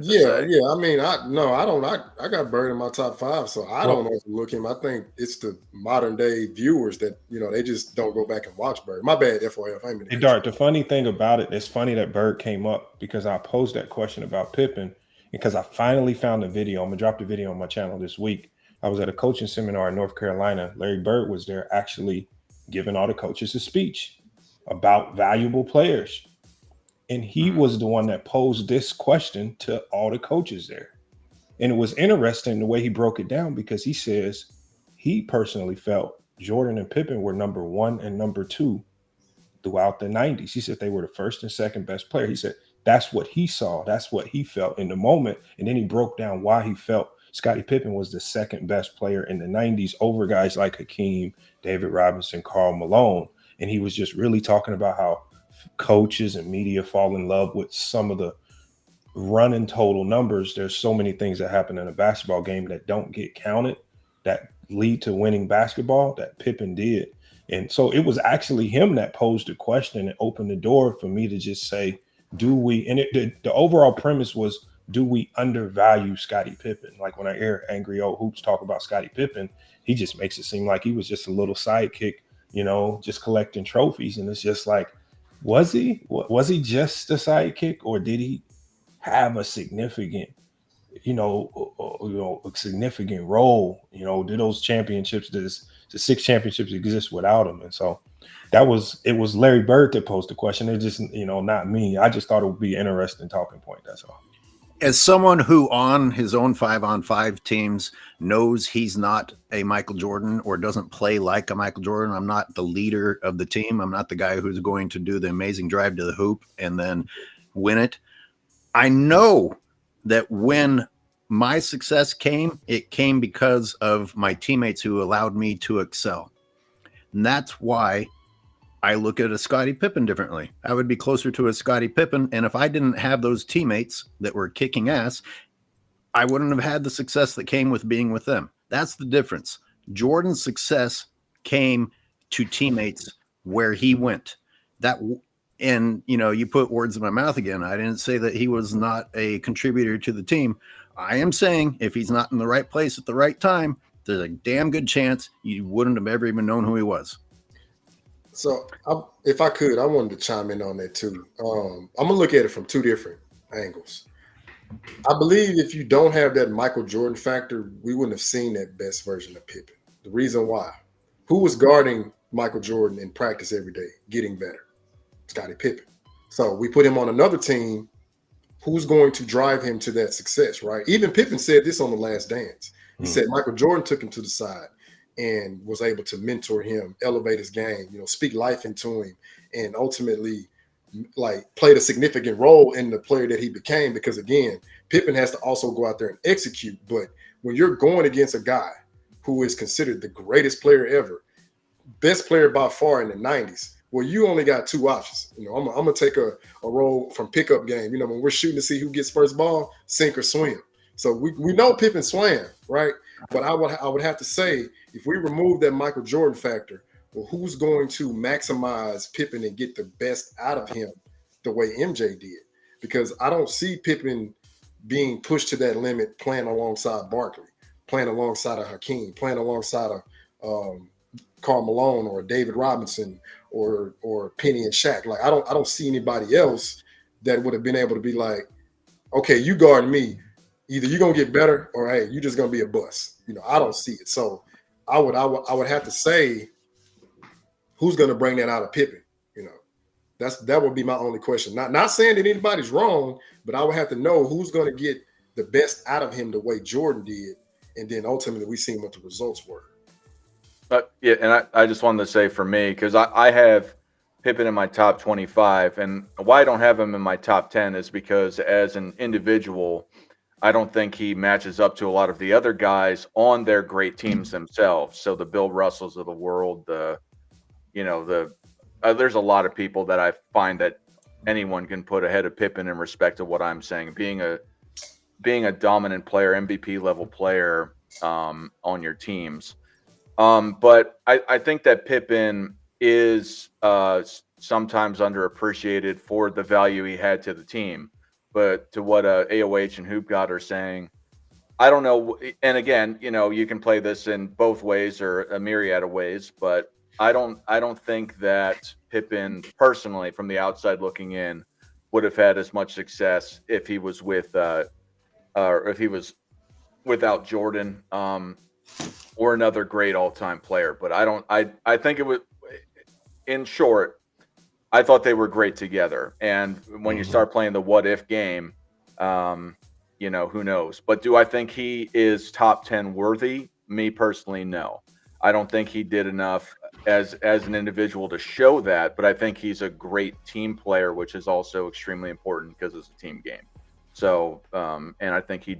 yeah. I mean, I got Bird in my top 5, so I don't overlook him. I think it's the modern day viewers that they just don't go back and watch Bird. My bad, FOF. Hey, Dart, the funny thing about it, it's funny that Bird came up, because I posed that question about Pippen, because I finally found the video. I'm gonna drop the video on my channel this week. I was at a coaching seminar in North Carolina. Larry Bird was there, actually giving all the coaches a speech about valuable players. And he was the one that posed this question to all the coaches there. And it was interesting the way he broke it down, because he says he personally felt Jordan and Pippen were number 1 and number 2 throughout the 90s. He said they were the first and second best player. He said that's what he saw. That's what he felt in the moment. And then he broke down why he felt Scottie Pippen was the second best player in the 90s over guys like Hakeem, David Robinson, Karl Malone. And he was just really talking about how coaches and media fall in love with some of the running total numbers. There's so many things that happen in a basketball game that don't get counted that lead to winning basketball that Pippen did. And so it was actually him that posed the question and opened the door for me to just say, do we, and the overall premise was, do we undervalue Scottie Pippen? Like, when I hear Angry Old Hoops talk about Scottie Pippen, he just makes it seem like he was just a little sidekick, just collecting trophies. And it's just like, was he just a sidekick, or did he have a significant, a significant role? Did those championships, the 6 championships exist without him? And so it was Larry Bird that posed the question. It just, not me. I just thought it would be an interesting talking point. That's all. As someone who on his own 5-on-5 teams knows he's not a Michael Jordan or doesn't play like a Michael Jordan, I'm not the leader of the team. I'm not the guy who's going to do the amazing drive to the hoop and then win it. I know that when my success came, it came because of my teammates who allowed me to excel. And that's why I look at a Scottie Pippen differently. I would be closer to a Scottie Pippen. And if I didn't have those teammates that were kicking ass, I wouldn't have had the success that came with being with them. That's the difference. Jordan's success came to teammates where he went. And you put words in my mouth again. I didn't say that he was not a contributor to the team. I am saying if he's not in the right place at the right time, there's a damn good chance you wouldn't have ever even known who he was. So if I could, I wanted to chime in on that too. I'm going to look at it from 2 different angles. I believe if you don't have that Michael Jordan factor, we wouldn't have seen that best version of Pippen. The reason why, who was guarding Michael Jordan in practice every day, getting better? Scottie Pippen. So we put him on another team. Who's going to drive him to that success, right? Even Pippen said this on The Last Dance. He said Michael Jordan took him to the side and was able to mentor him, elevate his game, speak life into him, and ultimately like played a significant role in the player that he became. Because again, Pippen has to also go out there and execute. But when you're going against a guy who is considered the greatest player ever, best player by far in the 90s, well, you only got two options. I'm gonna take a role from pickup game. When we're shooting to see who gets first ball, sink or swim. So we know Pippen swam, right? But I would have to say, if we remove that Michael Jordan factor, well, who's going to maximize Pippen and get the best out of him the way MJ did? Because I don't see Pippen being pushed to that limit playing alongside Barkley, playing alongside a Hakeem, playing alongside a Karl Malone or David Robinson or Penny and Shaq. Like I don't see anybody else that would have been able to be like, okay, you guard me. Either you're gonna get better or hey, you're just gonna be a bust. I don't see it. So I would have to say, who's gonna bring that out of Pippen? That would be my only question. Not saying that anybody's wrong, but I would have to know who's gonna get the best out of him the way Jordan did, and then ultimately we seen what the results were. Yeah, and I just wanted to say for me, because I have Pippen in my top 25, and why I don't have him in my top 10 is because as an individual, I don't think he matches up to a lot of the other guys on their great teams themselves. So the Bill Russells of the world, there's a lot of people that I find that anyone can put ahead of Pippen in respect to what I'm saying, being a dominant player, MVP level player on your teams. But I think that Pippen is sometimes underappreciated for the value he had to the team. But to what AOH and Hoop God are saying, I don't know. And again, you can play this in both ways or a myriad of ways. But I don't think that Pippen, personally, from the outside looking in, would have had as much success if he was without Jordan. Or another great all-time player, but I think it was, in short, I thought they were great together. And when you start playing the what if game, who knows? But do I think he is top 10 worthy? Me personally, no. I don't think he did enough as an individual to show that, but I think he's a great team player, which is also extremely important because it's a team game. So, and I think he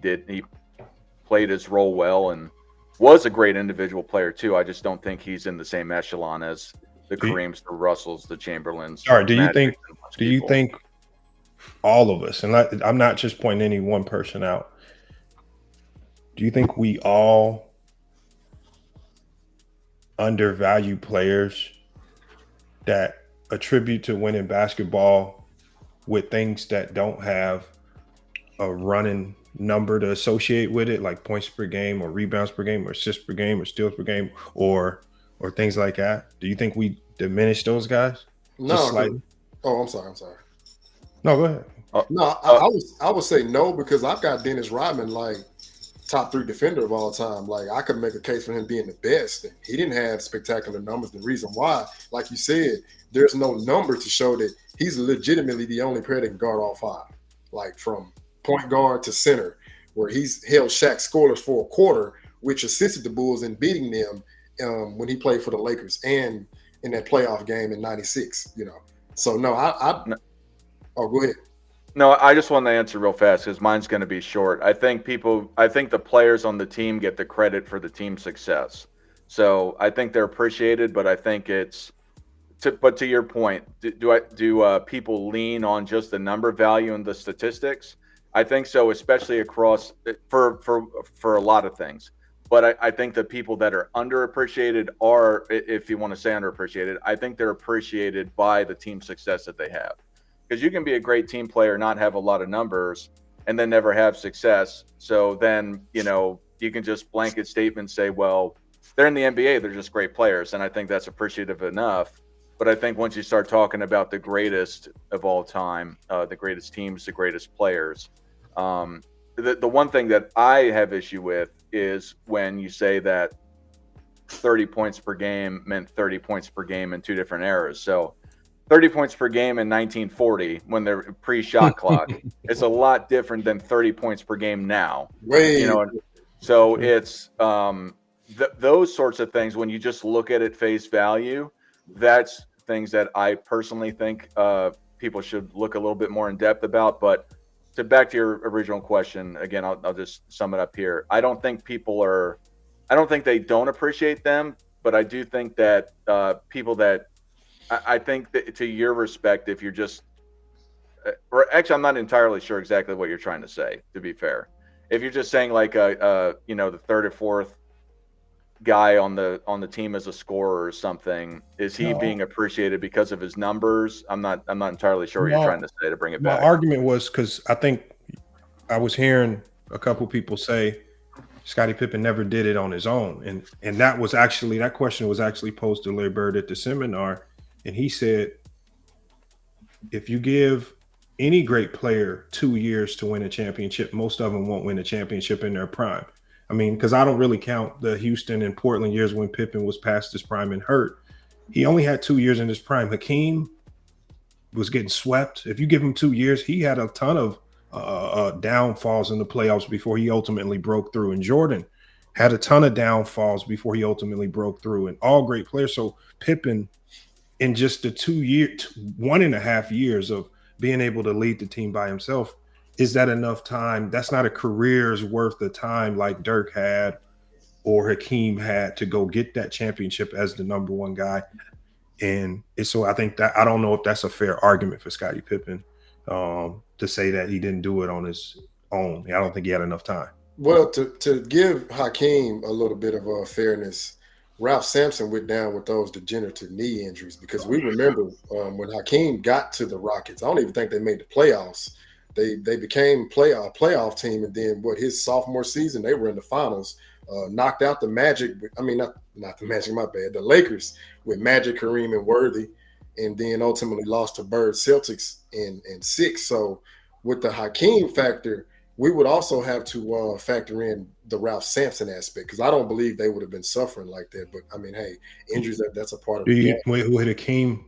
played his role well and was a great individual player too. I just don't think he's in the same echelon as the Kareems, the Russells, the Chamberlains. All right. Do you think all of us, and I'm not just pointing any one person out, do you think we all undervalue players that attribute to winning basketball with things that don't have a running number to associate with it, like points per game or rebounds per game or assists per game or steals per game or things like that? Do you think we diminish those guys? No. I'm sorry. No, go ahead. I would say no, because I've got Dennis Rodman like top 3 defender of all time. Like I could make a case for him being the best. And he didn't have spectacular numbers. The reason why, like you said, there's no number to show that he's legitimately the only player that can guard all 5, like from point guard to center, where he's held Shaq scoreless for a quarter, which assisted the Bulls in beating them when he played for the Lakers and in that playoff game in '96. So no, Oh, go ahead. No, I just want to answer real fast because mine's going to be short. I think the players on the team get the credit for the team's success. So I think they're appreciated, but I think but to your point, do people lean on just the number value and the statistics? I think so, especially across for a lot of things. But I think the people that are underappreciated are, if you want to say underappreciated, I think they're appreciated by the team success that they have. Because you can be a great team player, not have a lot of numbers, and then never have success. So then, you can just blanket statement say, well, they're in the NBA, they're just great players. And I think that's appreciative enough. But I think once you start talking about the greatest of all time, the greatest teams, the greatest players, The one thing that I have issue with is when you say that 30 points per game meant 30 points per game in two different eras. So 30 points per game in 1940 when they're pre-shot clock, it's a lot different than 30 points per game now. Way, So it's those sorts of things. When you just look at it face value, that's things that I personally think people should look a little bit more in depth about. But to back to your original question again, I'll just sum it up here. I don't think they don't appreciate them, but I do think that people that I think that, to your respect, if you're just, or actually, I'm not entirely sure exactly what you're trying to say, to be fair. If you're just saying like the third or fourth guy on the team as a scorer or something, is he being appreciated because of his numbers? I'm not entirely sure what you're trying to say to bring it back. My argument was because I think I was hearing a couple people say Scottie Pippen never did it on his own, and that question was actually posed to Larry Bird at the seminar, and he said, if you give any great player 2 years to win a championship, most of them won't win a championship in their prime. I mean, because I don't really count the Houston and Portland years when Pippen was past his prime and hurt. He only had 2 years in his prime. Hakeem was getting swept. If you give him 2 years, he had a ton of downfalls in the playoffs before he ultimately broke through. And Jordan had a ton of downfalls before he ultimately broke through. And all great players. So Pippen, in just the 1.5 years of being able to lead the team by himself, is that enough time? That's not a career's worth of time like Dirk had or Hakeem had to go get that championship as the number one guy. And so I think that, I don't know if that's a fair argument for Scottie Pippen to say that he didn't do it on his own. I don't think he had enough time. Well, to give Hakeem a little bit of fairness, Ralph Sampson went down with those degenerative knee injuries, because we remember when Hakeem got to the Rockets, I don't even think they made the playoffs. They became playoff team, and then his sophomore season, they were in the finals, knocked out the Magic. I mean, not the Magic, my bad. The Lakers with Magic, Kareem, and Worthy, and then ultimately lost to Bird Celtics in 6. So with the Hakeem factor, we would also have to factor in the Ralph Sampson aspect, because I don't believe they would have been suffering like that. But I mean, hey, injuries, that's a part of it. With Hakeem,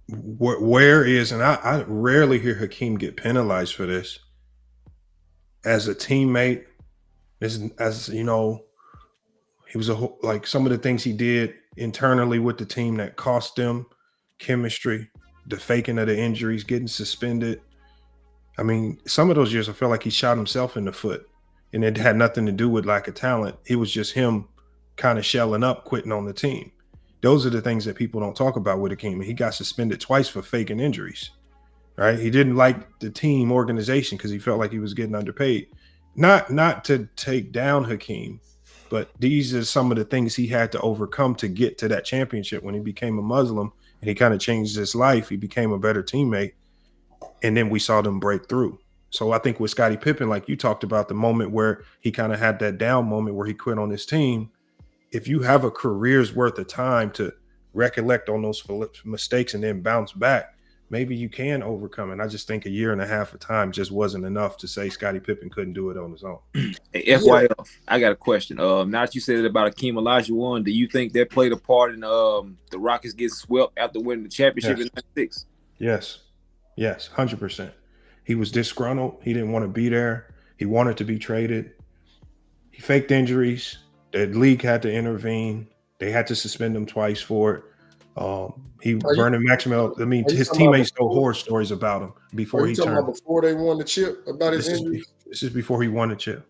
where is, and I rarely hear Hakeem get penalized for this, as a teammate, as you know, he was like some of the things he did internally with the team that cost them chemistry, the faking of the injuries, getting suspended. I mean, some of those years I felt like he shot himself in the foot, and it had nothing to do with lack of talent. It was just him kind of shelling up, quitting on the team. Those are the things that people don't talk about with Hakeem. He got suspended twice for faking injuries, right? He didn't like the team organization because he felt like he was getting underpaid. Not to take down Hakeem, but these are some of the things he had to overcome to get to that championship. When he became a Muslim and he kind of changed his life, he became a better teammate. And then we saw them break through. So I think with Scottie Pippen, like you talked about, the moment where he kind of had that down moment where he quit on his team, if you have a career's worth of time to recollect on those mistakes and then bounce back, maybe you can overcome it. I just think 1.5 years of time just wasn't enough to say Scottie Pippen couldn't do it on his own. Hey, FYF, I got a question. Now that you said it about Hakeem Olajuwon, do you think that played a part in the Rockets getting swept after winning the championship in '96? Yes, 100%. He was disgruntled. He didn't want to be there. He wanted to be traded. He faked injuries. The league had to intervene. They had to suspend him twice for it. Vernon Maxwell, I mean, his teammates told horror stories about him before he turned. Before they won the chip, about his injuries? This is before he won the chip.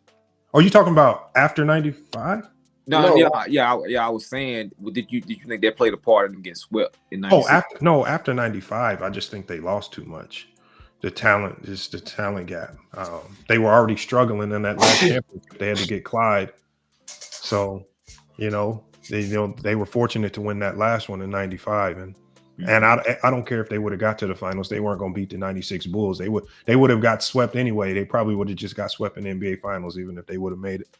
Are you talking about after 95? No. I was saying, did you think that played a part in them getting swept in 96? After 95, I just think they lost too much. The talent gap. They were already struggling in that last championship. They had to get Clyde. So, they were fortunate to win that last one in 95. And I don't care if they would have got to the finals. They weren't going to beat the 96 Bulls. They would have got swept anyway. They probably would have just got swept in the NBA finals, even if they would have made it.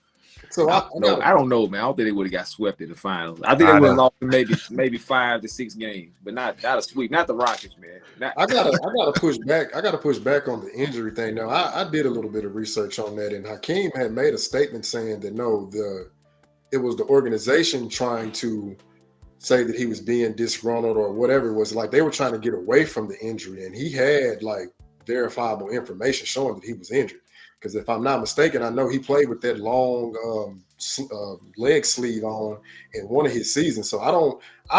So I No, got I don't know, man. I don't think they would have got swept in the finals. I think I they would have know. lost maybe 5 to 6 games, but not a sweep. Not the Rockets, man. I gotta push back. I gotta push back on the injury thing. Now I did a little bit of research on that, and Hakeem had made a statement saying that no, it was the organization trying to say that he was being disgruntled or whatever it was. Like they were trying to get away from the injury, and he had like verifiable information showing that he was injured. Because if I'm not mistaken, I know he played with that long leg sleeve on in one of his seasons. So I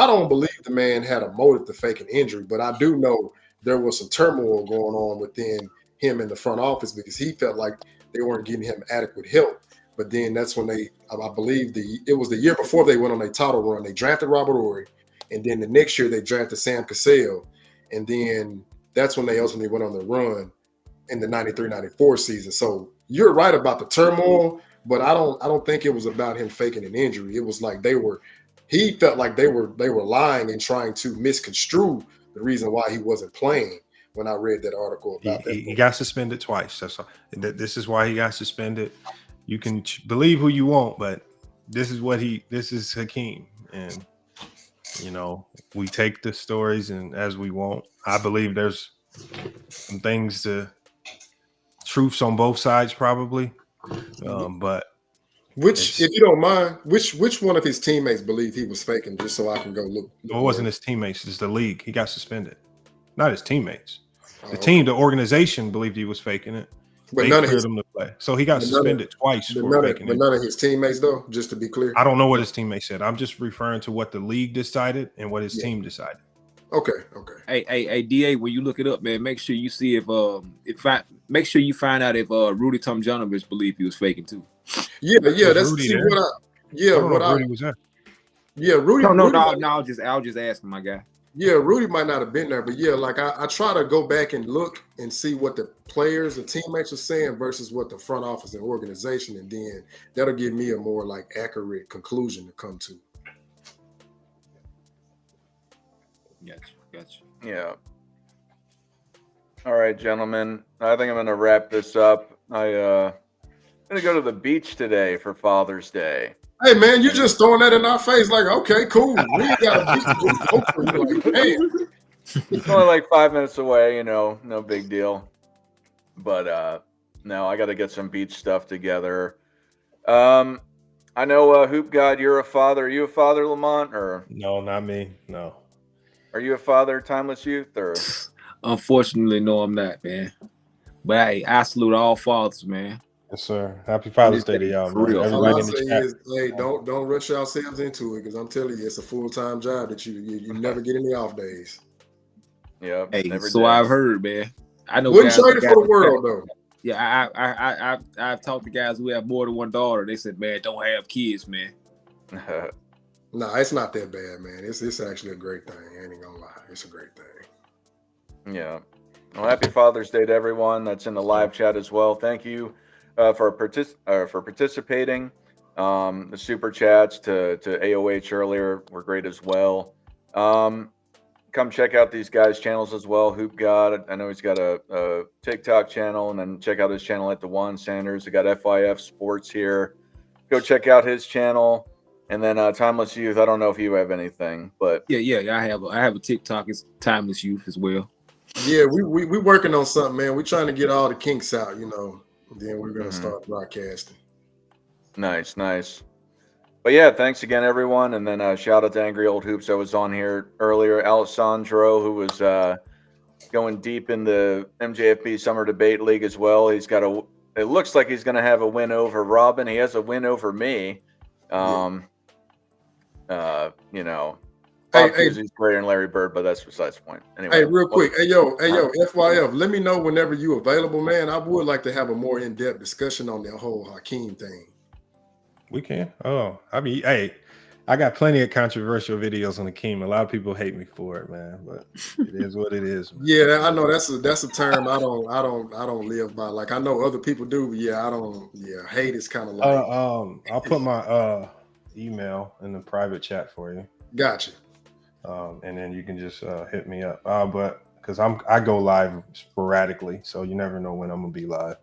don't believe the man had a motive to fake an injury, but I do know there was some turmoil going on within him in the front office because he felt like they weren't giving him adequate help. But then that's when I believe it was the year before they went on a title run. They drafted Robert Horry, and then the next year they drafted Sam Cassell, and then that's when they ultimately went on the run in the 93-94 season. So you're right about the turmoil, but I don't think it was about him faking an injury. It was like he felt like they were lying and trying to misconstrue the reason why he wasn't playing when I read that article about that. He got suspended twice. That's all. This is why he got suspended. You can believe who you want, but this is Hakeem. And, we take the stories and as we want. I believe there's some truths on both sides probably. But if you don't mind, which one of his teammates believed he was faking, just so I can go look it wasn't his teammates, it's the league. He got suspended. Not his teammates. The team. the organization believed he was faking it. But they none of cleared his, him to play. So he got suspended twice for faking it. None of his teammates, though, just to be clear. I don't know what his teammates said. I'm just referring to what the league decided and what his team decided. Okay. Hey, DA, when you look it up, man, make sure you see make sure you find out if Rudy Tomjanovich believed he was faking too. Yeah, that's Rudy see, there? Rudy was there. Yeah, Rudy. No, Rudy I'll just asking my guy. Yeah, Rudy might not have been there, but yeah, like I try to go back and look and see what the players and teammates are saying versus what the front office and organization, and then that'll give me a more like accurate conclusion to come to. Gotcha. Yeah. All right, gentlemen. I think I'm going to wrap this up. I'm going to go to the beach today for Father's Day. Hey, man, you just throwing that in our face like, okay, cool. We ain't got a beach to just go for you. Like, man. It's only like 5 minutes away, no big deal. But no, I got to get some beach stuff together. I know, Hoop God, you're a father. Are you a father, Lamont? Or No, not me. No. Are you a father, Timeless Youth? Or Unfortunately, no, I'm not, man. But hey, I salute all fathers, man. Yes, sir. Happy Father's Day to y'all, For real. man. All Everybody I in the say chat. is, hey, don't rush yourselves into it because I'm telling you, it's a full-time job that you never get any off days. yeah. Hey, never so did. I've heard, man. I know. Wouldn't guys trade it got for the world, though. Yeah, I've talked to guys who have more than one daughter. They said, man, don't have kids, man. No, it's not that bad, man. It's actually a great thing. I ain't gonna lie. It's a great thing. Yeah. Well, happy Father's Day to everyone that's in the live chat as well. Thank you for participating. The super chats to AOH earlier were great as well. Come check out these guys' channels as well. Hoop God, I know he's got a TikTok channel, and then check out his channel at DeJuan Sanders. They got FYF Sports here. Go check out his channel. And then Timeless Youth, I don't know if you have anything, but Yeah. I have a TikTok. It's Timeless Youth as well. Yeah, we working on something, man. We're trying to get all the kinks out, Then we're gonna start broadcasting. Nice. But yeah, thanks again, everyone. And then shout out to Angry Old Hoops that was on here earlier. Alessandro, who was going deep in the MJFB Summer Debate League as well. It looks like he's going to have a win over Robin. He has a win over me. Bob Cousy's greater than Larry Bird, but that's besides the point. Anyway, Hey, real quick. Hey, yo, FYF, let me know whenever you available, man. I would like to have a more in-depth discussion on that whole Hakeem thing. We can. Oh, I mean, hey, I got plenty of controversial videos on Hakeem. A lot of people hate me for it, man, but it is what it is. Man. Yeah, I know that's a term I don't live by. Like I know other people do, but yeah, I don't. Yeah, hate is kind of like. I'll put my email in the private chat for you. Gotcha. And then you can just hit me up. But because I go live sporadically, so you never know when I'm gonna be live.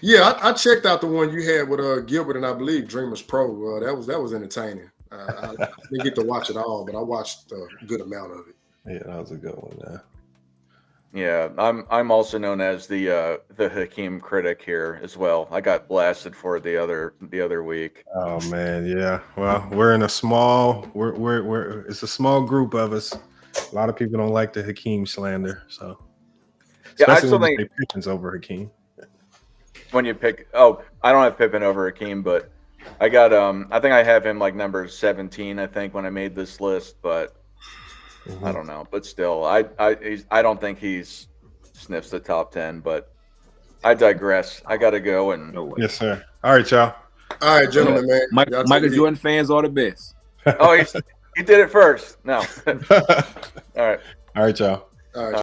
Yeah, I checked out the one you had with Gilbert and I believe Dreamers Pro. That was entertaining. I didn't get to watch it all, but I watched a good amount of it. Yeah, that was a good one. Yeah. Yeah, I'm also known as the Hakeem critic here as well. I got blasted for it the other week. Oh man, yeah. Well, we're in a small. We're it's a small group of us. A lot of people don't like the Hakeem slander. So, Yeah, I especially still when you think say Pickens over Hakeem. when you pick, I don't have Pippen over Hakeem, but I got I think I have him like number 17. I think when I made this list, but. I don't know, but still, I don't think he's sniffs the top 10. But I digress. I got to go and No way. Yes, sir. All right, y'all. All right, gentlemen, man. Y'all take Michael it easy. Jordan fans are the best. he did it first. No, all right. All right, y'all. All right.